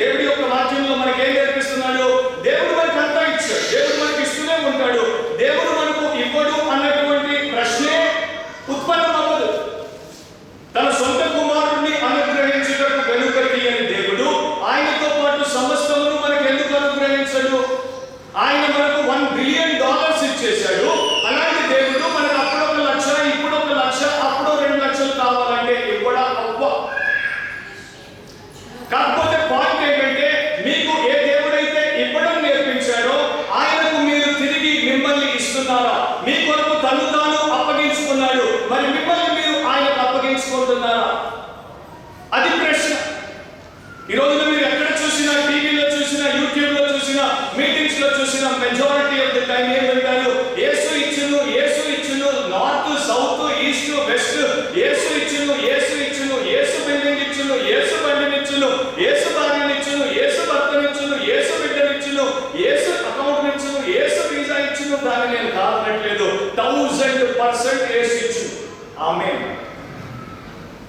దేవుడి యొక్క వాక్యంలో మనకి ఏం నేర్పిస్తున్నాడు? దేవుడు మనకు అంతా ఇచ్చాడు, దేవుడు మనకి ఇస్తూనే ఉంటాడు. దేవుడు మనకు ఇవ్వడు అన్నటువంటి ప్రశ్నే ఉత్పన్నం అవ్వదు. తన సొంత కుమారుడిని అనుగ్రహించుటకు వెనుక తీయని దేవుడు ఆయనతో పాటు సమస్తమును మనకు ఎందుకు అనుగ్రహించడు? ఆయన మనకు $1 బిలియన్ ఇచ్చేశాడు. అలాంటి దేవుడు మనకు అప్పుడు 1 లక్ష, ఇప్పుడు 1 లక్ష, అప్పుడు 2 లక్షలు కావాలంటే ఇవ్వడా అవ్వ? కాకపోతే పాయింట్ ఏంటంటే, మీకు ఏ దేవుడైతే ఇవ్వడం నేర్పించాడో ఆయనకు మీరు తిరిగి మిమ్మల్ని ఇస్తున్నారా? మీ కొరకు తను తాను అప్పగించుకున్నాడు, మరి మిమ్మల్ని మీరు ఆయనకు అప్పగించుకుంటున్నారా? అది ప్రశ్న. ఈ రోజున మీరు ఎక్కడ చూసినా, టీవీలో చూసినా, యూట్యూబ్ లో చూసినా, మీటింగ్స్ లో చూసినా, మెజారిటీ ఆఫ్ ది టైం ఏమంటారు? యేసు ఇచ్చును, యేసు ఇచ్చును, నార్త్ సౌత్ ఈస్ట్ వెస్ట్, యేసు ఇచ్చును, యేసు ఇచ్చును, యేసు బిల్డింగ్ ఇచ్చును, యేసు బండినిచ్చును, యేసు భార్యనిచ్చును, యేసు భర్తనిచ్చును, యేసు బిడ్డనిచ్చును, యేసు అకౌంట్ నిచ్చును, యేసు వీసా ఇచ్చును. దాన్ని నేను కాదనట్లేదు, 1000% యేసు ఇచ్చును. Amen.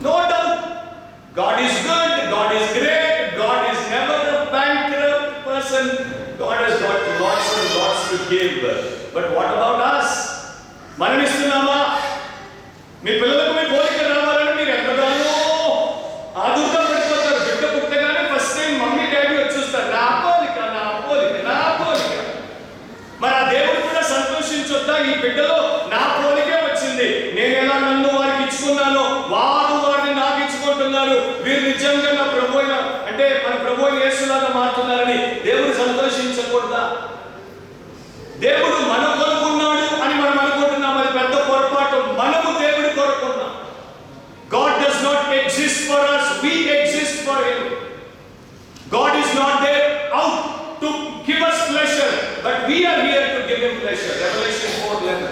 No doubt, God is good, God is great, God is never a bankrupt person. God has got lots and lots to give. But what about us? మనం ఇస్తున్నామా? మీ పిల్లలకు మీ పోలిక రావాలని మీరు ఎంతగానో ఆదుర్దా పడిపోతారు. బిడ్డ పుట్టగానే ఫస్ట్ టైం మమ్మీ డాడీ వచ్చి చూస్తారు, నా పోలిక, నా పోలిక, నా పోలిక. మరి ఆ దేవుడు కూడా సంతోషించొద్దా? ఈ బిడ్డలో నా పోలికే వచ్చింది, నేను ఎలా నన్ను వారికి ఇచ్చుకున్నానో వారు వారిని నాకు ఇచ్చుకుంటున్నారు, వీరు నిజంగా నా ప్రభు అంటే మన ప్రభు యేసులాగా మారుతున్నారని దేవుడు సంతోషించకూడదా? దేవుడు మన కొరకున్నాడు అని మనం అనుకుంటున్నాం, అది పెద్ద పొరపాటు. మనము దేవుడి కొరకున్నాం. God does not exist for us, we exist for him. God is not there out to give us pleasure. we are here to give him pleasure. Revelation 4:11.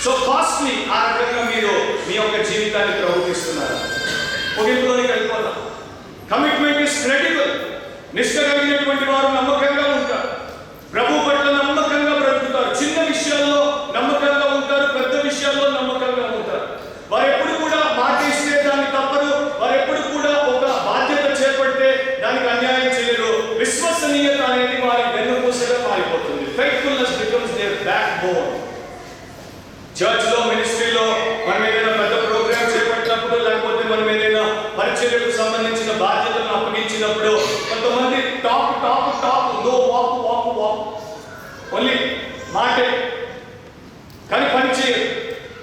So costly ఆ రకంగా మీరు మీ యొక్క జీవితాన్ని ప్రవర్తిస్తున్నారు. ముగింపులోకి వెళ్ళిపోతాం. Commitment is credible. నిష్ఠ కలిగినటువంటి వారు నమ్మకంగా ఉంటారు, ప్రభు పట్ల నమ్మకంగా బ్రతుకుతారు, చిన్న విషయాల్లో నమ్మకంగా ఉంటారు, పెద్ద విషయాల్లో నమ్మకంగా ఉంటారు. వారు ఎప్పుడు కూడా మాట ఇస్తే దాన్ని తప్పరు, వారు ఎప్పుడు కూడా ఒక బాధ్యత చేపడితే దానికి అన్యాయం చేయరు. విశ్వసనీయత అనేది వారి వెన్నుపూసగా మారిపోతుంది. Faithfulness becomes their back bone. Church లో, మినిస్ట్రీలో మనం ఏదైనా పెద్ద ప్రోగ్రామ్ చేపట్టినప్పుడు, లేకపోతే మనం ఏదైనా పరిచర్యకు సంబంధించిన బాధ్యతలను అప్పగించినప్పుడు కొంతమంది top top top no walk walk walk only మాటే కానీ పని చేయరు.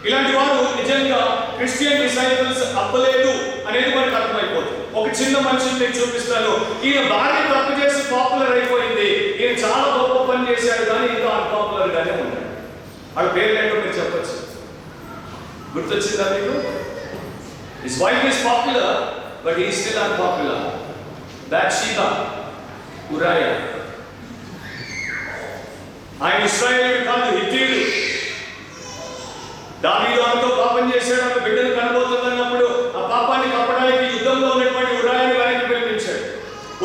ఇలాంటి వారు నిజంగా క్రిస్టియన్ డిసైపుల్స్ అవ్వలేదు అనేది మనకు అర్థమైపోతుంది. ఒక చిన్న మనిషిని నేను చూపిస్తాను. ఈయన భార్య తప్పు చేసి పాపులర్ అయిపోయింది, ఈయన చాలా గొప్ప పని చేశాడు, కానీ ఇంకా అన్పాపులర్ గానే ఉన్నాడు. వాళ్ళ పేరు ఏంటో మీరు చెప్పచ్చు. గుర్తొచ్చిందా మీకు? His wife is popular, but he is still unpopular. Bathsheba, Uriah. ఆయన ఇశ్రాయేలీయుడు కాదు, హిత్తీయుడు. దావీదు ఆమెతో పాపం చేశాడు, ఆమె బిడ్డను కనబోతుందన్నప్పుడు ఆ పాపాన్ని కప్పడానికి యుద్ధంలో ఉన్నటువంటి ఉరాయాని వెనక్కి పిలిపించాడు.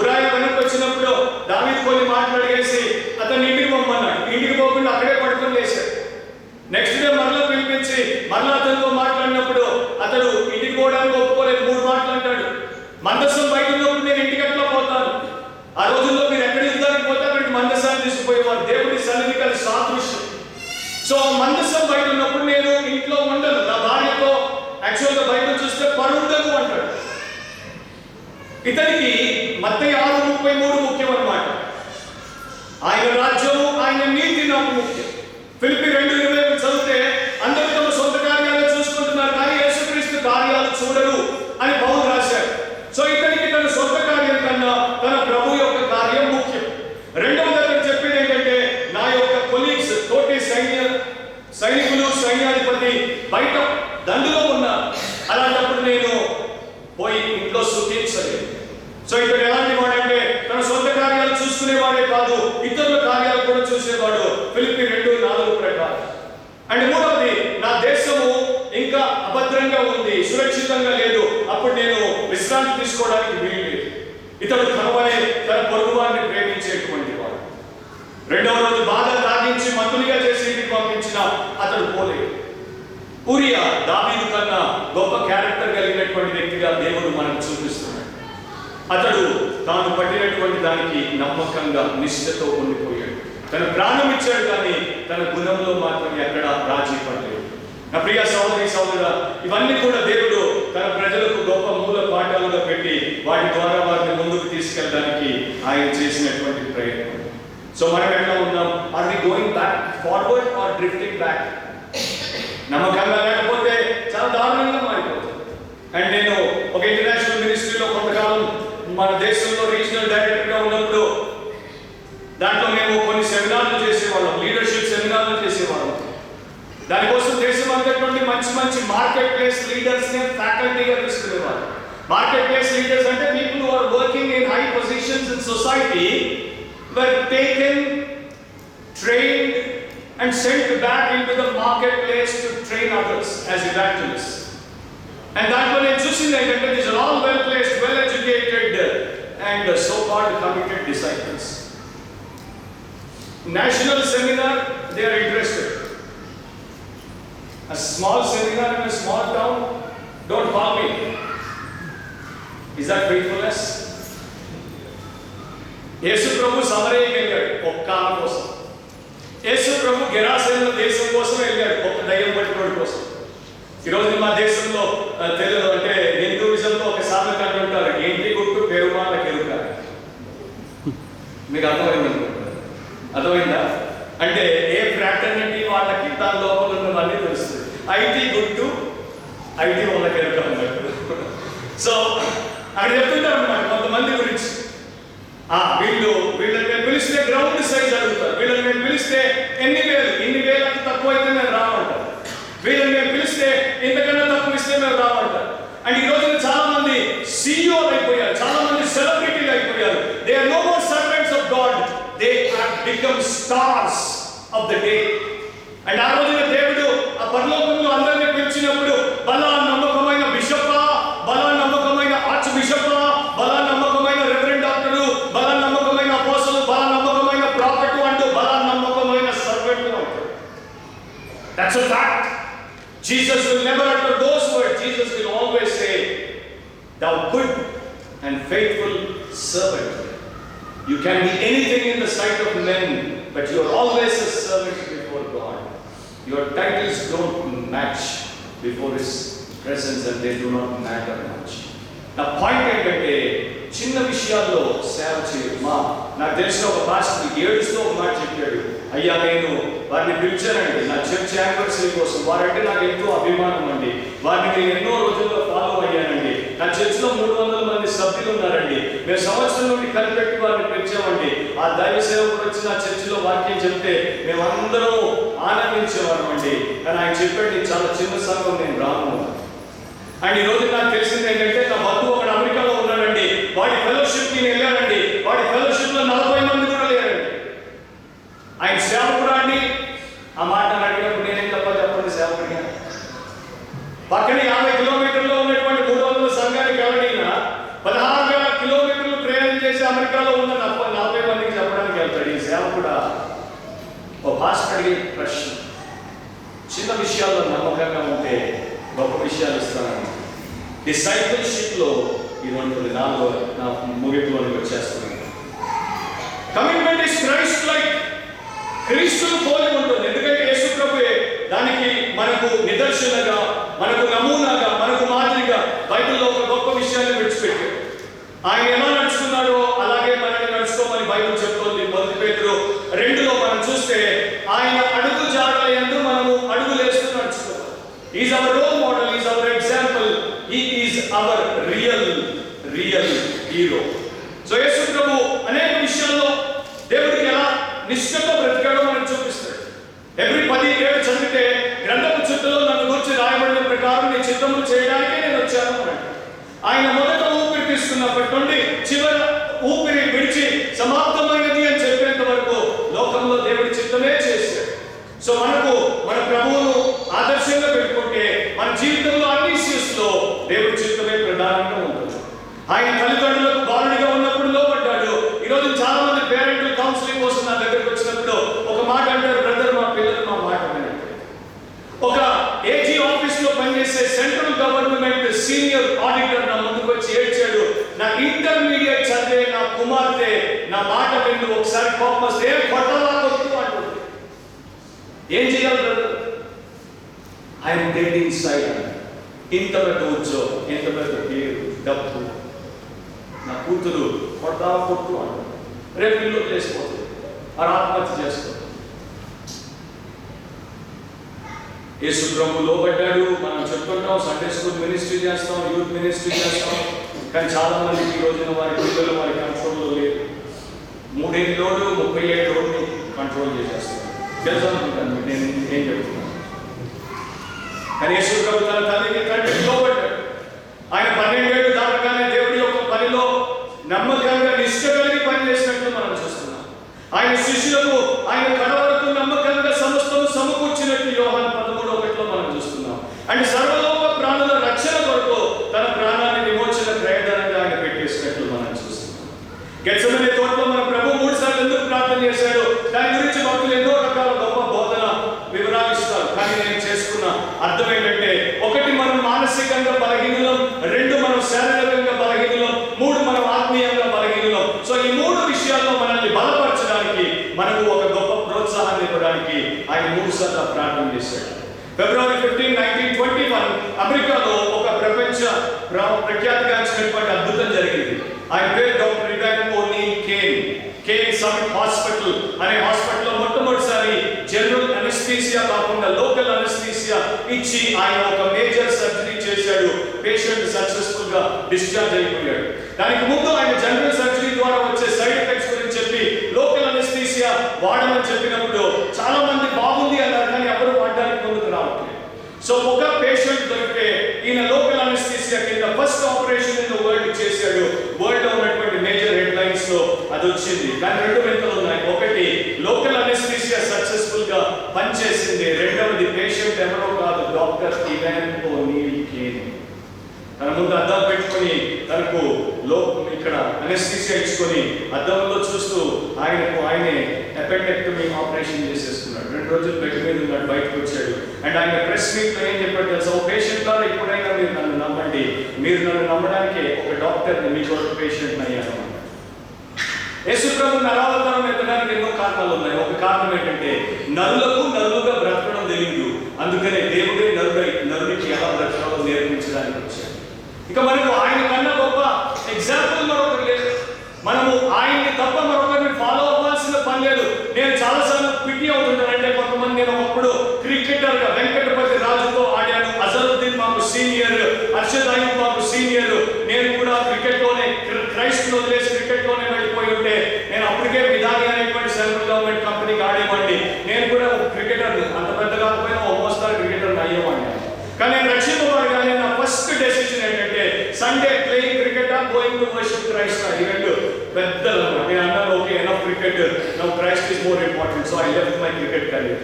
ఉరాయ వెనక్కి వచ్చినప్పుడు దావీదు కొన్ని మాటలు అడిగేసి అతన్ని ఇంటికి పంపన్నాడు. ఇంటికి పోకుండా అక్కడే పడుకొని లేచాడు. నెక్స్ట్ డే మరలా పిలిపించి మరలా అతనితో మాట్లాడినప్పుడు అతడు ఇంటికి పోవడానికి ఒప్పుకోలేదు. 3 మాటలు అంటాడు. మందసం బయట ఉన్నప్పుడు నేను ఇంటికి ఎట్లా పోతాను? ఆ రోజుల్లో మీరు ఎక్కడ యుద్ధానికి పోతే అక్కడికి మందసాన్ని తీసుకుపోయేవారు. దేవుడి సన్నిధికి అది సాదృశ్యం. సో మందసం బయట ఉన్నప్పుడు నేను ఇంట్లో ఉండను, నా భార్యతో యాక్చువల్గా బైబిల్ చూస్తే పరుండను అంటాడు. ఇతనికి మత్తయి 6:33 ముఖ్యం అన్నమాట. ఆయన రాజ్యము, ఆయన నీతి నాకు ముఖ్యం. ఫిలిప్పీ 2:20 చదివితే అందరూ తమ సొంత కార్యాలు చూసుకుంటున్నారు, కానీ యేసుక్రీస్తు కార్యాలు చూడరు అని పౌలు రాశారు. సో ఇతనికి తన సొంత కార్యం కన్నా తన ప్రభు యొక్క కార్యం ముఖ్యం. రెండవది అతను చెప్పేది ఏంటంటే, నా యొక్క కొలీగ్స్, తోటి సైనికులు, సైన్యాధిపతి బయట దండులో ఉన్నారు, అలాంటప్పుడు నేను పోయి ఇంట్లో సుఖించలేదు. సో ఇక్కడ ఎలాంటి వాడంటే తన సొంత కార్యాలు చూసుకునేవాడే కాదు, ఇతరుల కార్యాలు కూడా చూసేవాడు. ఫిలిప్పీ 2:4 ప్రకారం. అండ్ మూడవది, నా దేశము ఇంకా అభద్రంగా ఉంది, సురక్షితంగా లేదు, అప్పుడు నేను విశ్రాంతి తీసుకోవడానికి వీల్లేదు. ఇతడు తన పొరుగు వారిని ప్రేమించేటువంటి వాడు. రెండవ రోజు బాగా తాగించి మత్తునిగా చేసి ఇంటికి పంపించిన అతడు పోలేదు. ఊరియా దావీదు కన్నా గొప్ప క్యారెక్టర్ కలిగినటువంటి వ్యక్తిగా దేవుడు మనకు చూపిస్తున్నాడు. అతడు తాను పట్టినటువంటి దానికి నమ్మకంగా నిష్ఠతో ఉండిపోయాడు. తన ప్రాణం ఇచ్చాడు, కానీ తన గుణంలో మాత్రం ఎక్కడ రాజీ పడలేదు. నా ప్రియ సహోదరి సహోదరుడా, ఇవన్నీ కూడా దేవుడు తన ప్రజలకు గొప్ప మూల పాఠాలుగా పెట్టి వాటి ద్వారా వారిని ముందుకు తీసుకెళ్ళడానికి ఆయన చేసినటువంటి ప్రయత్నం. సో మనం ఎట్లా ఉన్నాం? Are we going back forward or drifting back? నమ్మకంగా లేకపోతే చాలా దారుణంగా మారిపోతుంది. అండ్ నేను ఒక ఇంటర్నేషనల్ మినిస్ట్రీలో కొంతకాలం మన దేశంలో రీజనల్ డైరెక్టర్గా ఉన్నప్పుడు దాంట్లో మేము కొన్ని సెమినార్లు చేసేవాళ్ళం, లీడర్షిప్ సెమినార్లు చేసేవాళ్ళం. దానికోసం దేశం అంతటి మంచి మంచి మార్కెట్ ప్లేస్ లీడర్స్ ని ఫ్యాకల్టీగా తీసుకునేవారు. మార్కెట్ ప్లేస్ లీడర్స్ అంటే people who are working in high positions in society were taken, trained and sent back into the marketplace to train others as evangelists. And that one నేను చూసింది ఏంటంటే these are all well placed, well educated and so called committed disciples. National seminar, they are interested. A small seminar in a small town, don't call me. Is that faithfulness? యేసు ప్రభు సమరయ్యకి వెళ్ళాడు ఒక్క ఆమె కోసం. యేసు ప్రభు గెరాసేన దేశం కోసం వెళ్ళాడు ఒక్క దయ్యం పట్టుకోవడం కోసం. ఈరోజు మా దేశంలో తెలుగు అంటే హిందూయిజంలో ఒక సామెత అంటుంటారు, ఏంటి గుట్టు పెరుమాల కెరుక. మీకు అర్థమైందా? అంటే ఏ ఫ్రాటర్నిటీ వాళ్ళకి దాని లోపల ఉన్నవన్నీ తెలుస్తుంది. ఐటీ గుట్టు, ఐటీ వాళ్ళ కెరుక అన్నట్టు. సో అక్కడ చెప్తుంటారు అన్నమాట కొంతమంది గురించి. వీళ్ళని మేము పిలిస్తే గ్రౌండ్ సైజ్ అడుగుతారు, వీళ్ళని మేము పిలిస్తే ఇన్ని వేలకు తక్కువ అయితే మేము రామంటారు, వీళ్ళని మేము పిలిస్తే ఇంతకన్నా తక్కువ ఇస్తే మేము రామంటారు. అండ్ ఈ రోజున చాలా మంది సీఈఓలు అయిపోయారు, చాలా మంది సెలబ్రిటీలు అయిపోయారు. They are no more servants of God, they have become stars of the day. And ఆ రోజున దేవుడు ఆ పరలోకంలో అందరినీ పిలిచినప్పుడు బలా నమ్మకమైన బిషపా, బలా నమ్మకమైన ఆర్చ్ బిషపా, బలా నమ్మకమైన రెవరెండ్ డాక్టరు, బలా నమ్మకమైన అపోస్తలు, బలా నమ్మకమైన ప్రాఫెట్ అంటూ బలా నమ్మకమైన సర్వెంట్ అంటారు. That's a fact. Jesus will never utter those words. Jesus will always say, thou good and faithful servant. You can be anything in the sight of men, but you are always a servant before God. Your titles don't match before His presence and they do not matter much. నా point ఏంటంటే చిన్న విషయాల్లో సేవ చేయదు. నాకు తెలిసిన ఒక pastor ఏడుస్తూ ఒక మాట చెప్పాడు, అయ్యా నేను వారిని పిలిచానండి నా చర్చ్ యానివర్సరీ కోసం. వారంటే నాకు ఎంతో అభిమానం అండి. వారిని నేను ఎన్నో రోజుల్లో ఫాలో అయ్యానండి. నా చర్చిలో 300 మంది సభ్యులు ఉన్నారండి. మేము సంవత్సరం నుండి కనిపెట్టి వారిని పిలిచామండి. ఆ దైవ సేవకుడు వచ్చి నా చర్చిలో వాక్యం చెప్తే మేమందరం ఆనందించేవాళ్ళం అండి. కానీ ఆయన చెప్పాడు, చాలా చిన్న సంఘం, నేను రాను. అండ్ ఈ రోజు నాకు తెలిసింది ఏంటంటే నా బంధువు ఒకడు అమెరికాలో ఉన్నాడండి. వాడి ఫెలోషిప్ కి నేను వెళ్ళానండి. వాడి ఫెలోషిప్ లో 40 మంది కూడా లేరండి. ఆయన సేవకుడు అండి. ఆ మాట అడిగినప్పుడు నేనేం తప్ప చెప్పండి, సేవకుడిగా పక్కన 50 కిలోమీటర్లో ఉన్నటువంటి 300 సంఘానికి ఎవరైనా 16,000 కిలోమీటర్లు ప్రయాణం చేసి అమెరికాలో ఉన్న 40 మందికి చెప్పడానికి వెళ్తాడు. ఈ సేవకుడా? ఓ పాస్టర్ అడిగే ప్రశ్న, చిన్న విషయాల్లో నమ్మకంగా ఉంటే గొప్ప విషయాలు ఇస్తానని. డిసైపుల్షిప్ లో ఇది ఉంటుంది. నా ముగింపులోకి వచ్చేస్తున్నాను. Commitment is Christ like. క్రీస్తును పోలి ఉంటుంది. ఎందుకంటే యేసు ప్రభువే దానికి మనకు నిదర్శనగా, మనకు నమూనాగా, మనకు మాదిరిగా బైబిల్లో ఒక గొప్ప విషయాన్ని విడిచిపెట్టాడు. ఆయన ఎలా నడుచుకున్నాడో అలాగే మనల్ని నడుచుకోమని బైబిల్ చెప్తోంది. 1 పేతురు 2లో మనం చూస్తే ఆయన అడుగు జాడల యందు మనము అడుగులేస్తూ నడుచుకోవాలి. He is our role model, he is our example, he is our real hero. So యేసు ప్రభు అనేక విషయాల్లో దేవుడికి ఎలా నిష్ఠతో బ్రతికాడో మనకు చూపిస్తాడు. ఎవ్రీ 10 చదివితే గ్రంథపు చుట్టలో నన్ను గురించి రాయబడిన ప్రకారం నీ చిత్తములు చేయడానికే నేను వచ్చాను అన్నాడు. ఆయన మొదట ఊపిరి తీసుకున్నప్పటి నుండి చివరి ఊపిరి విడిచి సమాప్తమైనది అని చెప్పేంత వరకు లోకంలో దేవుడి చిత్తమే చేశాడు. సో మనకు మన ప్రభువును ఆదర్శంగా పెట్టుకుంటే మన జీవితంలో అన్ని ఇష్యూస్లో దేవుడి చిత్తమే ప్రధానంగా ఉంటుంది. ఆయన తల్లిదండ్రులకు బాలుడిగా ఉన్నప్పుడు లోబడ్డాడు. ఈరోజు చాలా మంది పేరెంట్లు కౌన్సిలింగ్ కోసం నా దగ్గరకు వచ్చినప్పుడు ఒక మాట అంటారు, బ్రదర్ మా పిల్లలు మా మాట వినండి. ఒక ఏజీ ఆఫీస్ లో పనిచేసే సెంట్రల్ గవర్నమెంట్ సీనియర్ ఆడిటర్ నా ముందుకు వచ్చి ఏడ్చాడు, నా ఇంటర్మీడియట్ చదివే నా కుమార్తె నా మాట వింటూ ఒకసారి కోపం వస్తే కొట్టలా కొట్టు అంటుంది. ఏం చేయాలి brother? I'm dead in side. ఇంత పెద్ద ఉద్యోగం, ఎంత పెద్ద పేరు, డబ్బు, నా కూతురు కొడతా కొట్టు అంటారు. రేపు ఇల్లు చేసిపోతుంది, మరి ఆత్మహత్య చేస్తుంది. యేసు ప్రభు లోబడ్డాడు. మనం చెప్తుంటాం, సండే స్కూల్ మినిస్ట్రీ చేస్తాం, యూత్ మినిస్ట్రీ చేస్తాం. కానీ చాలా మందికి ఈ రోజున వారి పిల్లలు వారి కంట్రోల్లో లేదు. 3 ఏళ్ళోడు 30 ఏళ్ళోడిని కంట్రోల్ చేసేస్తారు. తెలుసు అనుకుంటాను నేను ఏం చెప్తున్నాను. కానీ యేసు ప్రభు తన తల్లికి తండ్రికి లోబడ్డాడు. ఆయన 12 ఏళ్ళు దాటగానే దేవుడి యొక్క పనిలో నమ్మకంగా నిష్ఠ కలిగి పనిచేసినట్లు మనం చూస్తున్నాం. ఆయన శిష్యులకు ఆయన కడవరకు నమ్మకంగా సమస్తము సమకూర్చినట్లు యోహాను 13:1లో మనం చూస్తున్నాం. అంటే సర్వలోక ప్రాణుల రక్షణ కొరకు తన ప్రాణాన్ని విమోచన క్రయధనంగా ఆయన పెట్టేసినట్లు మనం చూస్తున్నాం. గెత్సెమనే తోటలో మన ప్రభు 3 సార్లు ఎందుకు ప్రార్థన చేశాడు? దాని గురించి భక్తులు ఎన్నో రకాల గొప్ప బోధన వివరాలు ఇస్తారు. కానీ నేను చేసుకున్న అర్థం ఏంటంటే, 1 మనం మానసికంగా బలహీనులం, 2 మనం శారీరకంగా బలహీనులం, 3 మనం ఆత్మీయంగా బలహీనులం. సో ఈ 3 విషయాల్లో మనల్ని బలపరచడానికి, మనకు ఒక గొప్ప ప్రోత్సాహాన్ని ఇవ్వడానికి ఆయన 3 సార్లు ప్రార్థన చేశాడు. February 15, 1921 అమెరికాలో ఒక ప్రపంచ ప్రఖ్యాతిగాంచినటువంటి అద్భుతం జరిగింది. ఆయన పేరు డాక్టర్ రిడాక్ ఓనీల్ కేన్ సమిట్ హాస్పిటల్ అనే హాస్పిటల్లో మొట్టమొదటిసారి జనరల్ అనెస్థీసియా కాకుండా లోకల్ అనెస్థీసియా ఇచ్చి ఆయన ఒక మేజర్ సర్జరీ చేశాడు. పేషెంట్ సక్సెస్ఫుల్ గా డిశ్చార్జ్ అయిపోయాడు. దానికి ముందు ఆయన జనరల్ సర్జరీ ద్వారా వచ్చే సైడ్ ఎఫెక్ట్స్ గురించి చెప్పి లోకల్ అనెస్థీసియా వాడమని చెప్పినప్పుడు చాలా మంది బాగుంది అన్నారు, కానీ ఎవరు వాడడానికి ముందుకు రావట్లేదు. సో ఒక పేషెంట్ దొరికితే ఈయన లోకల్ అనెస్థీసియా కింద first operation in the world చేశాడు. వరల్డ్ లో ఉన్నటువంటి మేజర్ హెడ్ లైన్స్ లో అది వచ్చింది. కానీ 2 వింతలు ఉన్నాయి. ఒకటి, లోకల్ అనెస్థీసియా సక్సెస్ఫుల్ గా పనిచేసింది. రెండవది, పేషెంట్ ఎవరో కాదు, డాక్టర్ ఇవాన్ ఓనీల్ కేన్. తన ముందు అద్దం పెట్టుకొని తనకు ఇక్కడ అనెస్థీసియా ఇచ్చుకొని అద్దంలో చూస్తూ ఆయనే అపెండెక్టమీ ఆపరేషన్ చేసేసుకున్నాడు. 2 రోజులు బెడ్ మీద ఉన్నాడు, బయటకు వచ్చాడు. అండ్ ఆయన ప్రెస్ మీట్ లో ఏం చెప్పాడు తెలుసా? ఓ పేషెంట్ ద్వారా ఎప్పుడైనా మీరు నన్ను నమ్మండి, మీరు నన్ను నమ్మడానికి ఒక డాక్టర్ని మీకు ఒక పేషెంట్ అయ్యాను. యేసుప్రభు నరావతారం ఎత్తడానికి ఎన్నో కారణాలు ఉన్నాయి. ఒక కారణం ఏంటంటే నరులుగా బ్రతకడం తెలియదు. అందుకనే దేవుడే నరునికి ఎలా బ్రతకాలో నేర్పించడానికి వచ్చాడు. ఇక మనకు ఆయన కన్నా గొప్ప ఎగ్జాంపుల్ మరొకరు లేదు. మనము ఆయన్ని తప్ప మరొకరిని ఫాలో అవ్వాల్సిన పని లేదు. నేను చాలాసార్లు పిటి అవుతుంటాను. అంటే కొంతమంది, నేను ఒకప్పుడు క్రికెటర్ గా వెంకటపతి రాజుతో ఆడాను. అజరుద్దీన్ మాకు సీనియర్, అర్షద్ అయ్యూబ్ మాకు సీనియర్. నేను కూడా క్రికెట్ లోనే, క్రైస్ట్ వదిలేసి క్రికెట్ లోనే వెళ్ళిపోయి ఉంటే నేను అప్పటికే విధాని అనేటువంటి సెంట్రల్ గవర్నమెంట్ కంపెనీకి ఆడేవాడిని. నేను కూడా క్రికెటర్, అంత పెద్ద కాకపోయినా ఓ మోస్తారు క్రికెటర్ అయ్యేవాడిని. కానీ నేను రక్షింపబడగానే నా ఫస్ట్ డెసిషన్ ఏంటంటే Sunday playing cricket or going to worship Christ. ఈ 2 పెద్దలు. నేను అన్నాను, okay enough cricket, now Christ is more important. So I left my cricket career.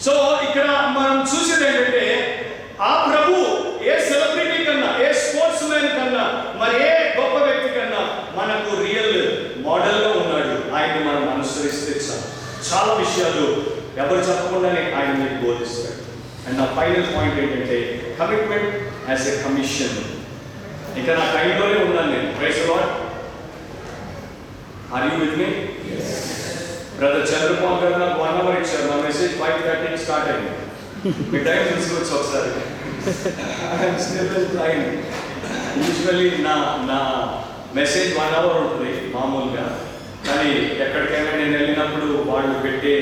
So ఇక్కడ మనం చూసేది ఏంటంటే ఆ ప్రభు ఏ సెలబ్రిటీ కన్నా, ఏ స్పోర్ట్స్ మ్యాన్ కన్నా, మరి ఏ గొప్ప వ్యక్తి కన్నా మనకు రియల్ మోడల్ గా ఉన్నాడు. ఆయన్ని మనం అనుసరిస్తే చాలా విషయాలు ఎవరు చెప్పకుండానే ఆయన మీకు బోధిస్తాడు. అండ్ నా ఫైనల్ పాయింట్ ఏంటంటే కమిట్మెంట్ యాజ్ ఎ కమిషన్. ఇక నా టైంలోనే ఉన్నాను నేను. Praise the Lord. Are you with me? Brother Chandrapal garu నాకు 1 అవర్ ఇచ్చారు. నా మెసేజ్ 5:30కి స్టార్ట్ అయింది. మీ టైం తెలుసుకోవచ్చు ఒకసారి. యూజువల్లీ నా మెసేజ్ 1 అవర్ ఉంటుంది మామూలుగా. కానీ ఎక్కడికైనా నేను వెళ్ళినప్పుడు వాళ్ళు పెట్టే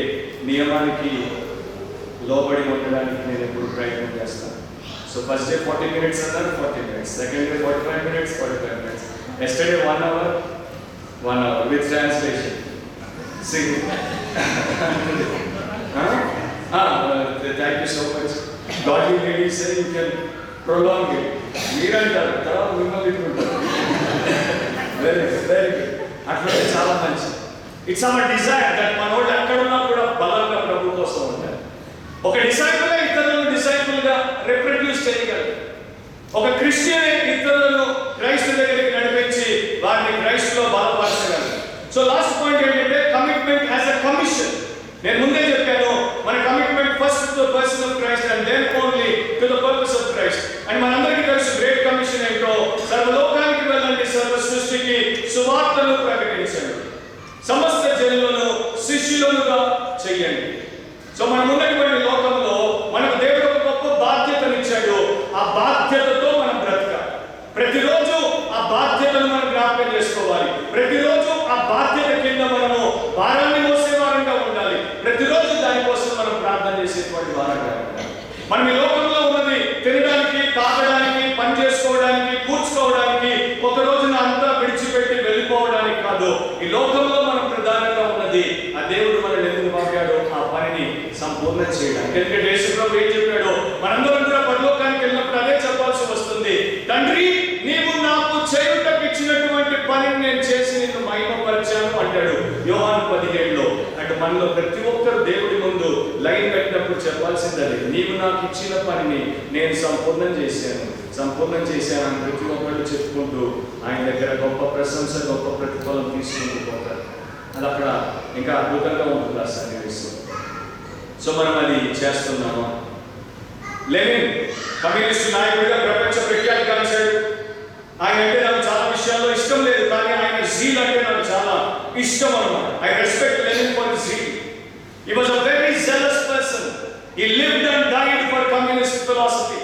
నియమానికి లోబడి ఉండడానికి నేను ఎప్పుడు ప్రయత్నం చేస్తాను. సో ఫస్ట్ డే 40 minutes అన్నారు, 40 minutes. Second day 45 minutes, 45 minutes. Yesterday 1 hour with translation. Thank you so much. God you ladies you can prolong it. మీరంటారు తర్వాత మిమ్మల్ని ఇట్టుకుంటారు. Very good, very good. అట్లా చాలా మంచి. ఇట్స్ అవర్ డిజైర్ దట్ మన వాళ్ళు ఎక్కడున్నా కూడా బలంగా ప్రభు కోసం ఉంటారు. ఒక డిసైపుల్ ఇతరులను డిసైపుల్ గా రిప్రొడ్యూస్ చేయగలరు. ఒక క్రిస్టియన్ ఇతరులను క్రైస్తు దగ్గరికి నడిపించి వారిని క్రైస్తులో బలపరచగలరు. సో లాస్ట్ పాయింట్ ఏంటంటే కమిట్మెంట్ యాజ్ ఎ కమిషన్. నేను ముందే చెప్పాను, మన commitment first to the person of Christ and then only to the purpose of Christ. And మనందరికీ తెలుసు గ్రేట్ కమిషన్ ఏంటో, సర్వలోకానికి వెళ్ళండి, సర్వ సృష్టికి సువార్తను ప్రకటించండి, సమస్త జనులను శిష్యులుగా చెయ్యండి. సో మనం ఉన్నటువంటి లోకంలో మనకు దేవుడు ఒక గొప్ప బాధ్యతనిచ్చాడు. ఆ బాధ్యతతో మనం బ్రతకాలి. ప్రతిరోజు ఆ బాధ్యతను మనం జ్ఞాపకం చేసుకోవాలి. ప్రతిరోజు ఆ బాధ్యత కింద మనము భారాన్ని మోసేవారంగా ఉండాలి. ప్రతిరోజు దానికోసం మనం ప్రార్థన చేసేటువంటి వారంగా ఉండాలి. మనం ఈ లోకంలో ఉన్నది తినడానికి, తాగడానికి, పని చేసుకోవడానికి, కూర్చుకోవడానికి, ఒక రోజున అంతా విడిచిపెట్టి వెళ్ళిపోవడానికి కాదు. ఈ లోకంలో మనం ప్రధానంగా ఉన్నది ఆ దేవుడు మనల్ని ఎందుకు పంపాడో ఆ పనిని సంపూర్ణం చేయడానికి. ఎందుకంటే యేసుప్రభు ఏం చెప్పాడో మనందరం కూడా పరలోకానికి వెళ్ళినప్పుడు అదే చెప్పాల్సి వస్తుంది. తండ్రి, నీవు నాకు చేయుటకు ఇచ్చినటువంటి పనిని నేను చేసి నిన్ను మహిమపరిచాను అంటాడు యోహాను 17లో. అంటే మనలో ప్రతి ఒక్కరు దేవుడి ముందు లైన్ పెట్టినప్పుడు చెప్పాల్సింది అది. నీవు నాకు ఇచ్చిన పనిని నేను సంపూర్ణం చేశాను అని ప్రతి ఒక్కళ్ళు చెప్పుకుంటూ ఆయన దగ్గర గొప్ప ప్రశంస, గొప్ప ప్రతిఫలం తీసుకుంటూ పోతారు. అది అక్కడ ఇంకా అద్భుతంగా ఉంటుంది ఆ సన్నివేశం. సో మనం అది చేస్తున్నాము. లెనిన్ కమ్యూనిస్టు నాయకుడిగా ప్రపంచ ప్రఖ్యాతి గాంచాడు. ఆయన అంటే నాకు చాలా విషయాల్లో ఇష్టం లేదు, కానీ ఆయన జీల్ అంటే నాకు చాలా ఇష్టం అన్నమాట. I respect Lenin for his zeal. He was a very zealous person. He lived and died for communist philosophy.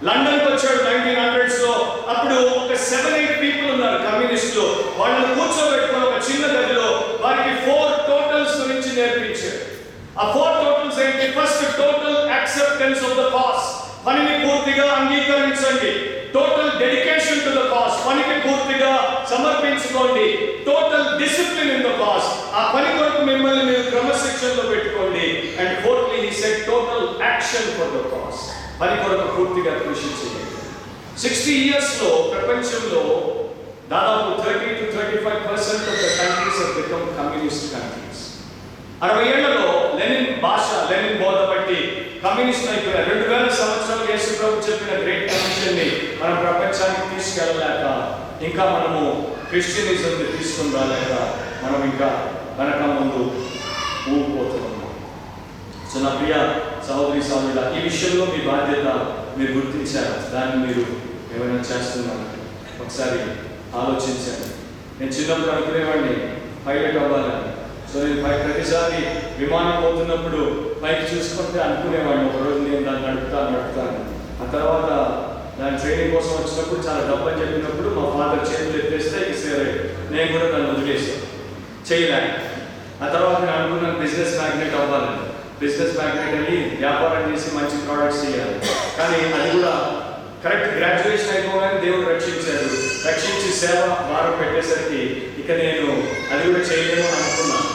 లండన్కి వచ్చాడు 1900s లో. అప్పుడు ఒక 7-8 పీపుల్ ఉన్నారు కమ్యూనిస్టులు. వాళ్ళని కూర్చోబెట్టుకుని ఒక చిన్న గదిలో వారికి 4 టోటల్స్ గురించి నేర్పించాడు. ఆ 4 టోటల్స్ ఏంటి? First, total acceptance of the cause, పనిని పూర్తిగా అంగీకరించండి. Total dedication to the cause, పనికి పూర్తిగా సమర్పించుకోండి. Total discipline in the cause, ఆ పని కొరకు మిమ్మల్ని మీరు క్రమశిక్షణలో పెట్టుకోండి. And fourthly he said total action for the cause, పని కొరకు పూర్తిగా కృషి చేయండి. 60 years లో ప్రపంచంలో దాదాపు 30 to 35% of the countries have become communist countries. 60 ఏళ్లలో లెనిన్ భాష, లెనిన్ బోధ బట్టి కమ్యూనిస్ట్ అయిపోయారు. 2000 సంవత్సరాలు యేసు ప్రభు చెప్పిన గ్రేట్ కమిషన్ ని మనం ప్రపంచానికి తీసుకెళ్ళలేక, ఇంకా మనము క్రిస్టియనిజం తీసుకుని రాలేక మనం ఇంకా వెనక ముందు ఊగిపోతున్నాం. సో నా ప్రియ సహోదరి సహోదరుల, ఈ విషయంలో మీ బాధ్యత మీరు గుర్తించారు. దాన్ని మీరు ఏమైనా చేస్తున్నారు ఒకసారి ఆలోచించాను. నేను చిన్నప్పుడు అనుకునేవాడిని పైలట్ అవ్వాలని. సో నేను ప్రతిసారి విమానం పోతున్నప్పుడు పైకి చూసుకుంటే అనుకునేవాడిని ఒకరోజు నేను దాన్ని నడుపుతాను. ఆ తర్వాత దాని ట్రైనింగ్ కోసం వచ్చినప్పుడు చాలా డబ్బు అని చెప్పినప్పుడు మా ఫాదర్ చేతులు ఎత్తేస్తే సరే నేను కూడా దాన్ని వదిలేసాను, చేయలేను. ఆ తర్వాత నేను అనుకున్నాను బిజినెస్ మ్యాగ్నెట్ అవ్వాలని. బిజినెస్ మ్యాగ్నెట్ అని వ్యాపారం చేసి మంచి ప్రోడక్ట్స్ చేయాలి. కానీ అది కూడా కరెక్ట్ గ్రాడ్యుయేషన్ అయిపోగానే దేవుడు రక్షించి సేవ భారం పెట్టేసరికి ఇక నేను అది కూడా చేయలేను అని అనుకున్నాను.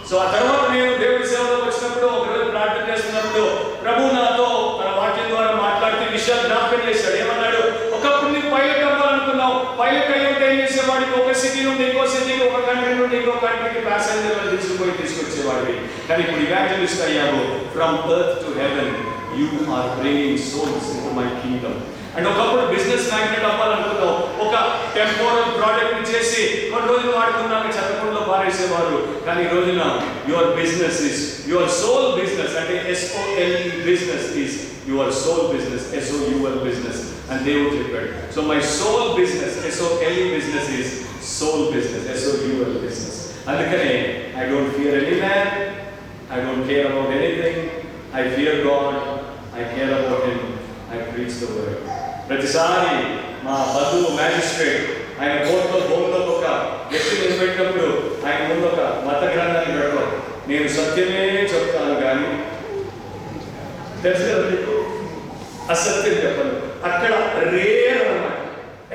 సో ఆ తర్వాత నేను దేవుడి సేవలోకి వచ్చినప్పుడు ఒకరోజు ప్రార్థన చేస్తున్నప్పుడు ప్రభు నాతో తన వాక్యం ద్వారా మాట్లాడుతూ విషయాలు జ్ఞాపకం చేశాడు. ఏమన్నాడు, ఒకప్పుడు నీకు పైలట్ అవ్వాలనుకున్నావు, పైలట్ అయ్యేంత ఏం చేసేవాడికి ఒక సిటీ నుండి ఇంకో సిటీకి, ఒక కంట్రీ నుండి ఇంకో కంట్రీకి ప్యాసింజర్లు తీసుకొచ్చేవాడివి. కానీ ఇప్పుడు ఇవాంజలిస్ట్ అయ్యావు. From earth to heaven you are bringing souls into my kingdom. And ఒకప్పుడు బిజినెస్ మ్యాగ్నెట్ అవ్వాలనుకున్నావు, ఒక టెంపోరల్ ప్రోడక్ట్ ని చేసి కొన్ని రోజులు వాడుకున్నాక చెత్తకుండలో పారేసేవారు. కానీ ఈ రోజున your business is your soul business. అంటే SOLE business is your soul business, SOUL business అని దేవుడు చెప్పాడు. So my soul business, SOLE business is soul business, SOUL business. అందుకనే I don't fear any man, I don't care about anything, I fear God, I care about him, I preach the word. ప్రతిసారి మా బంధువు magistrate ఆయన కోర్టులో భూమిలో ఒక వ్యక్తి నిలబెట్టినప్పుడు ఆయన ముందు ఒక మత గ్రంథాన్ని పెడతాం, నేను సత్యమే చెప్తాను కానీ తెలుసు కదా మీకు, అసత్యం చెప్పను. అక్కడ రేర్ అన్నమాట,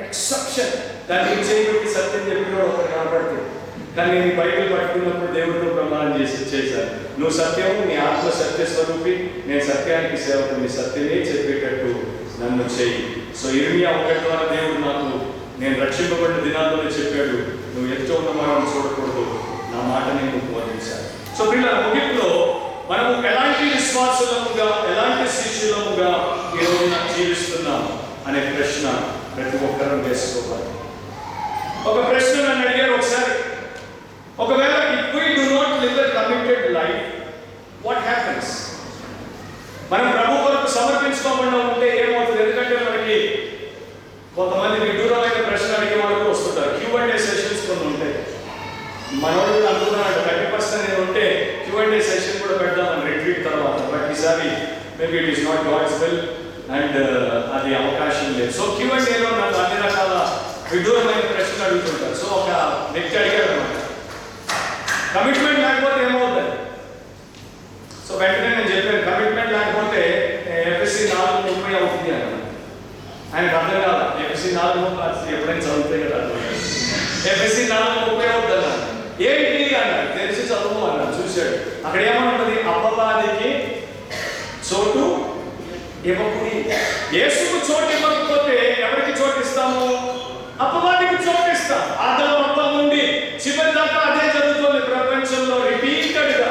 ఎక్సెప్షన్. దాన్ని చేయబట్టి సత్యం చెప్పిన ఒకరు కనపడుతుంది. కానీ నేను బైబిల్ పట్టుకున్నప్పుడు దేవుడితో ప్రమాణం చేశాను, నువ్వు సత్యము, నీ ఆత్మ సత్య స్వరూపి, నేను సత్యానికి సేవకుని, సత్యమే చెప్పేటట్టు నన్ను చేయి. సో ఇర్మియా 1 ద్వారా దేవుడు నాకు నేను రక్షింపబడిన దినాల్లోనే చెప్పాడు, నువ్వు ఎత్తు ఉన్న మనం చూడకూడదు, నా మాట నేను బోధించాను. సో పిల్లల ముగింపులో మనము ఎలాంటి విశ్వాసులముగా, ఎలాంటి శిష్యులముగా ఈ రోజున జీవిస్తున్నాం అనే ప్రశ్న ప్రతి ఒక్కరూ వేసుకోవాలి. ఒక ప్రశ్న నన్ను అడిగారు ఒకసారి, ఒకవేళ if we do not live a committed life, what happens? మనం ప్రభు కొరకు సమర్పించుకోకుండా ఉంటే ఏమవుతుంది? ఎందుకంటే మనకి కొంతమంది విడ్డూరమైన ప్రశ్నలు అడిగే వాళ్ళు వస్తుంటారు. Q&A సెషన్స్ కొన్ని ఉంటాయి. మనోడు అనుకున్నాడు 30% నేను ఉంటే Q&A సెషన్ కూడా పెడదామని రిట్రీట్ తర్వాత. బట్ ఈసారి maybe it is not God's will and అది అవకాశం లేదు. సో Q&Aలో నాకు అన్ని రకాల విడ్డూరమైన ప్రశ్నలు అడుగుతుంటారు. సో ఒక వ్యక్తి అడిగాడు అనమాట, కమిట్మెంట్ లేకపోతే ఏమవుతుంది? సో వెంటనే నేను చెప్పాను, కమిట్మెంట్ లేకపోతే FSC 4:30 అవుతుంది అన్న. ఆయనకు అర్థం కాదు, FSC 4:30 ఎప్పుడైనా చదివితే కదా FSC 4:30 అవుతుంది అన్న. ఏంటి అన్నాడు, తెలిసి చదువు అన్నాడు. చూశాడు, అక్కడ ఏమనుంటుంది, అపవాదికి చోటు ఇవ్వకుడి. యేసుకు చోటు ఇవ్వకపోతే ఎవరికి చోటు ఇస్తాము? అపవాదికి చోటు ఇస్తాం. ఆదాము అవ్వ నుండి చివరి దాకా అదే జరుగుతుంది ప్రపంచంలో రిపీటెడ్ గా.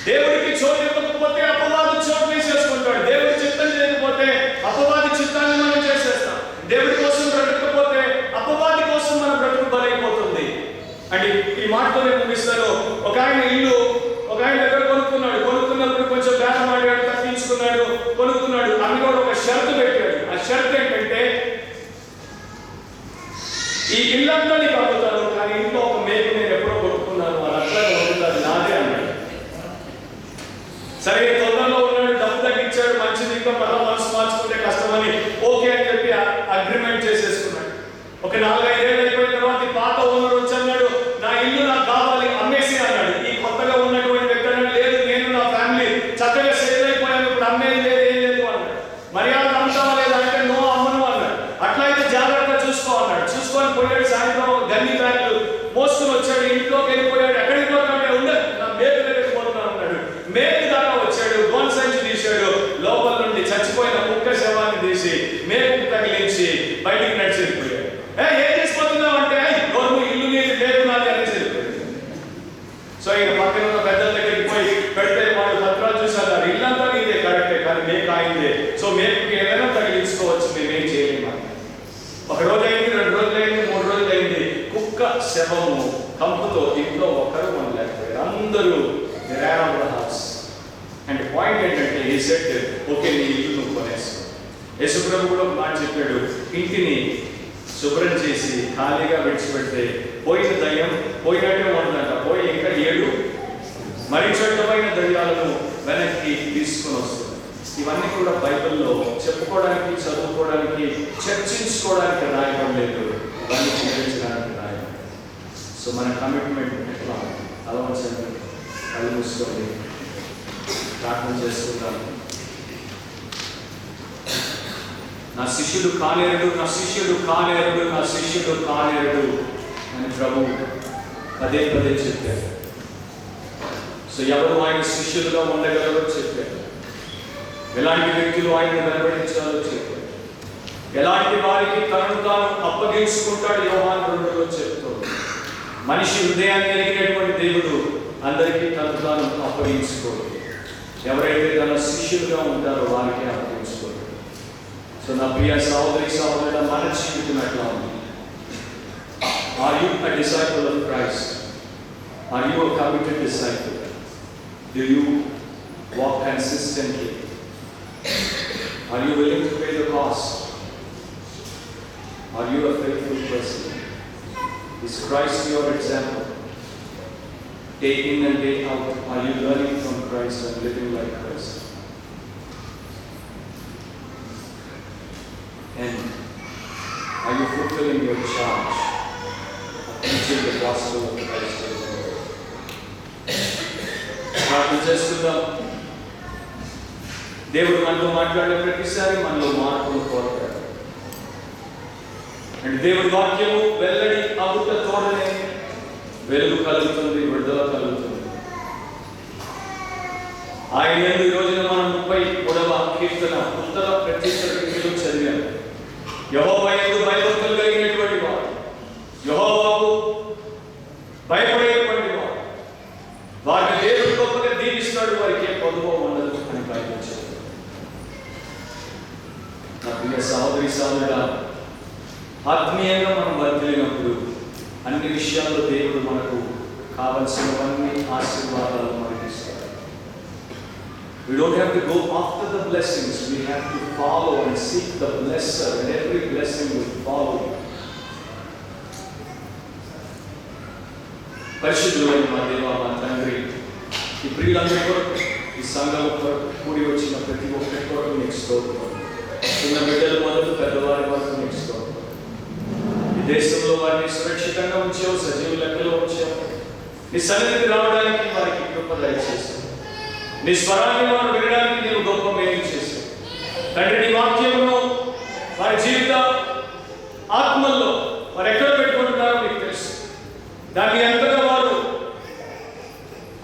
దేవుడికి చోటు ఇవ్వకపోతే అపవాది చోటు వేసేసుకుంటాడు. దేవుడి చిత్తం చేయకపోతే అపవాది చిత్తాన్ని మనం చేసేస్తాం. దేవుడి కోసం బ్రతకపోతే అపవాది కోసం మన బ్రతుకు బలైపోతుంది. అంటే ఈ మాటతో నేను ముగిస్తాను. ఒక ఆయన ఇల్లు ఒక ఆయన దగ్గర కొనుక్కున్నప్పుడు కొంచెం బేరం ఆడాడు, తగ్గించుకున్నాడు, కొనుక్కున్నాడు. అవి కూడా ఒక షరతు పెట్టాడు. ఆ షరతు ఏంటంటే, ఈ ఇల్లంతా నీకు అమ్ముతాను, కానీ ఇంట్లో ఒక మేకు నేను ఎప్పుడో కొట్టుకున్నాను, అది అట్లా ఉంటుంది, నాదే అన్నాడు. సరే తొందరలో ఉన్నాడు, డబ్బు తగ్గించాడు, మంచిది, ఇంకా మళ్ళీ మనసు మార్చుకుంటే కష్టమని ఓకే అని చెప్పి అగ్రిమెంట్ చేసేసుకున్నాడు. ఒక 4-5 ఏళ్ళు అయిపోయిన తర్వాత ఈ పాత ఓనర్ వచ్చి అన్నాడు, నా ఇల్లు నాకు కావాలి, అమ్మేసి అన్నాడు. ఈ కొత్తగా ఉన్నటువంటి వ్యక్తి అన్నాడు, లేదు నేను నా ఫ్యామిలీ చక్కగా సెటిల్ అయిపోయాను, ఇప్పుడు అమ్మేది లేదు, ఏం లేదు అన్నాడు. మర్యాద అమ్ముతావా లేదా అంటే నో అమ్మను అన్నాడు. అట్లయితే జాగ్రత్తగా చూసుకో అన్నాడు. చూసుకొని పోయాడు. సాయంత్రం గన్ని బ్యాగులు మోసుకుని వచ్చాడు, ఇంట్లోకి వెళ్ళిపోయాడు. ఎక్కడికి పోతామంటే ఉండదు, నా మేకు దగ్గరికి పోతున్నాను అన్నాడు. మేకు దాకా వచ్చాడు, గోన్ సంచి తీశాడు, లోపల నుండి చచ్చిపోయిన కుక్క శవాన్ని తీసి మేకు తగిలించి బయటికి నడిచిపోయాడు. ఏం చేసిపోతున్నావు అందరూ they ran out of the house. And point ఏంటంటే ఈ సెట్ ఓకే నీ ఇల్లు నువ్వు కొనేసుకో. యేసుప్రభు కూడా ఒక మాట చెప్పాడు, ఇంటిని శుభ్రం చేసి ఖాళీగా విడిచిపెడితే పోయిన దయ్యం పోయినట్టే ఉంటుందంట, పోయి ఇంకా 7 మరి చెడ్డమైన దయ్యాలను వెనక్కి తీసుకుని వస్తుంది. ఇవన్నీ కూడా బైబిల్లో చెప్పుకోవడానికి, చదువుకోవడానికి, చర్చించుకోవడానికి రాయబడలేదు, ఇవన్నీ జీవించడానికి రాయబడి. సో మన కమిట్మెంట్ ఎట్లా అలవాటు కళ్ళు మూసుకోండి, ప్రార్థన చేసుకుంటాను. నా శిష్యుడు కానేరుడు, నా శిష్యుడు కానేరుడు, నా శిష్యుడు కానేరుడు అని ప్రభు పదే పదే చెప్పారు. సో ఎవరు ఆయన శిష్యులుగా ఉండగలరో చెప్పారు, ఎలాంటి వ్యక్తులు ఆయన్ని వెంబడించాలో చెప్పారు, ఎలాంటి వారికి తనను తాను అప్పగించుకుంటాడు యోహాను 2లో చెప్తాడు. మనిషి హృదయాన్ని ఎరిగినటువంటి దేవుడు అందరికీ తనను తాను అప్పగించుకోడు. ఎవరైతే తన శిష్యులుగా ఉంటారో వారికి అప్పగించుకోడు. సో నా ప్రియ సహోదరి సహోదరుల మన జీవితం ఎట్లా ఉంది? Are you a disciple of Christ? Are you a committed disciple? Do you walk consistently? Are you willing to pay the cost? Are you a faithful person? Is Christ your example? Day in and day out, are you learning from Christ and living like Christ? And are you fulfilling your charge of preaching the gospel of Christ to the world? ప్రార్థన చేస్తున్నాం. దేవుడు మనతో మాట్లాడే ప్రతిసారి మనలో మార్పును కోరుతాడు. And దేవుడి వాక్యము వెల్లడి అగుట తోడనే వెలుగు కలుగుతుంది, విడుదల కలుగుతుంది. ఆయన యందు ఈ రోజున మనం 33వ కీర్తన ఉత్తర ప్రత్యుత్తర చదివాం. యెహోవా యందు భయభక్తులు కలిగినటువంటి వాడు, యెహోవాకు భయపడేటువంటి వాడు, వారిని దేవుడు గొప్పగా దీవిస్తాడు, వారికి ఏ పొదువు ఉండదు అని బైబిల్ చెప్తుంది. నా ప్రియ సహోదరి సహోదరుడా, ఆత్మీయంగా మనం వర్ధిల్లినప్పుడు అన్ని విషయాల్లో దేవుడు మనకు కావలసినవన్నీ ఆశీర్వాదాలు మనకి ఇస్తాడు. We don't have to go after the blessings, we have to follow and seek the blesser, and every blessing will follow you. పరిశుద్ధులైన మా దేవా, మా తండ్రి, ఈ ప్రియులందరి కొరకు, ఈ సంఘం కొరకు కూడి వచ్చిన ప్రతి ఒక్కరి కొరకు నీకు స్తోత్రం. చిన్న బిడ్డలు మొదలు పెద్దవారి వరకు నీకు స్తోత్రం. ఈ దేశంలో వారిని సురక్షితంగా ఉంచావు, సజీవ లెక్కలో ఉంచావు. నీ సన్నిధికి రావడానికి వారికి కృప దయచేసావు. నీ స్వరాన్ని వారు వినడానికి నీవు గొప్ప మేలు చేసావు. తండ్రి, నీ వాక్యమును వారి జీవిత ఆత్మల్లో వారు ఎక్కడ పెట్టుకుంటున్నారో నీకు తెలుసు. దాన్ని ఎంతగా వారు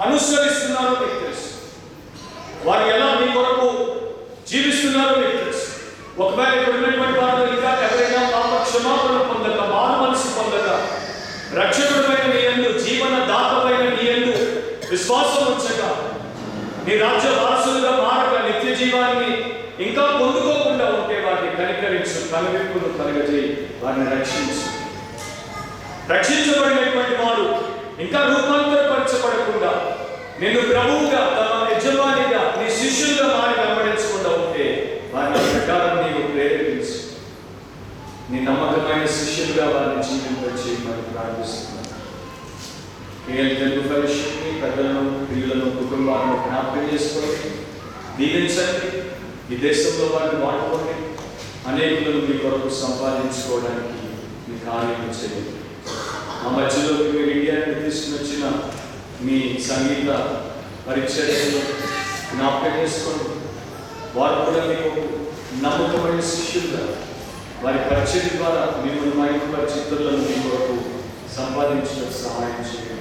అనుసరిస్తున్నారో నీకు తెలుసు. వారు ఎలా నీ కొరకు జీవిస్తున్నారో నీకు తెలుసు. ఒకవేళ ఇక్కడ ఉన్నటువంటి వారు ఇంకా ఎవరైనా పాప క్షమాపణ పొందక, మారు మనసు పొందక, రక్షకుడైన నీ యందు, జీవన దాతమైన నీ యందు విశ్వాసం ఉంచక, నీ రాజ్య వారసులుగా మారక, నిత్య జీవాన్ని ఇంకా పొందుకోకుండా ఉంటే వారిని కనికరించు, కనువిప్పును కలగజేయి, వారిని రక్షించు. రక్షించబడినటువంటి వారు ఇంకా రూపాంతరపరచబడకుండా నిన్ను ప్రభువుగా, తమ యజమానిగా, నీ శిష్యులుగా మారి వెంబడించకుండా ఉంటే వారిని ప్రకారం నీవు ప్రేరేపించు. నీ నమ్మకమైన శిష్యులుగా వారిని జీవింపచేయమని ప్రార్థిస్తున్నాను. తెలుగు ఫెలోషిప్ని, పెద్దలను, ప్రియులను, కుటుంబాలను జ్ఞాపకం చేసుకొని దీవించండి. ఈ దేశంలో వారిని వాడుకోండి. అనేకులను మీ కొరకు సంపాదించుకోవడానికి మీ కార్యం చేయండి. మా మధ్యలోకి మీరు ఇండియాని తీసుకుని వచ్చిన మీ సంగీత పరిచర్యలో జ్ఞాపకం చేసుకోండి. వారు కూడా మీకు నమ్మకమైన శిష్యులుగా వారి పరిచర్య ద్వారా మిమ్మల్ని మహిమపరిచి ఇతరులను మీ కొరకు సంపాదించడానికి సహాయం చేయండి.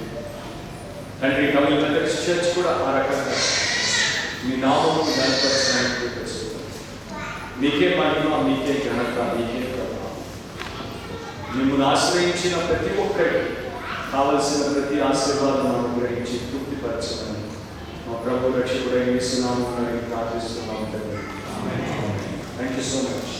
తండ్రి, తమిళ మెథడిస్ట్ చర్చ్ కూడా ఆ రకంగా మీ నామము గణపరచడానికి చూపిస్తుంది. మీకే మహిమ, మీకే ఘనత, మీకే ప్రభావం. మిమ్మల్ని ఆశ్రయించిన ప్రతి ఒక్కరికి కావలసిన ప్రతి ఆశీర్వాదం అనుగ్రహించి తృప్తిపరచమని మా ప్రభు రక్షకుడైన యేసు నామమున ప్రార్థిస్తున్నాము తండ్రి. Thank you so much.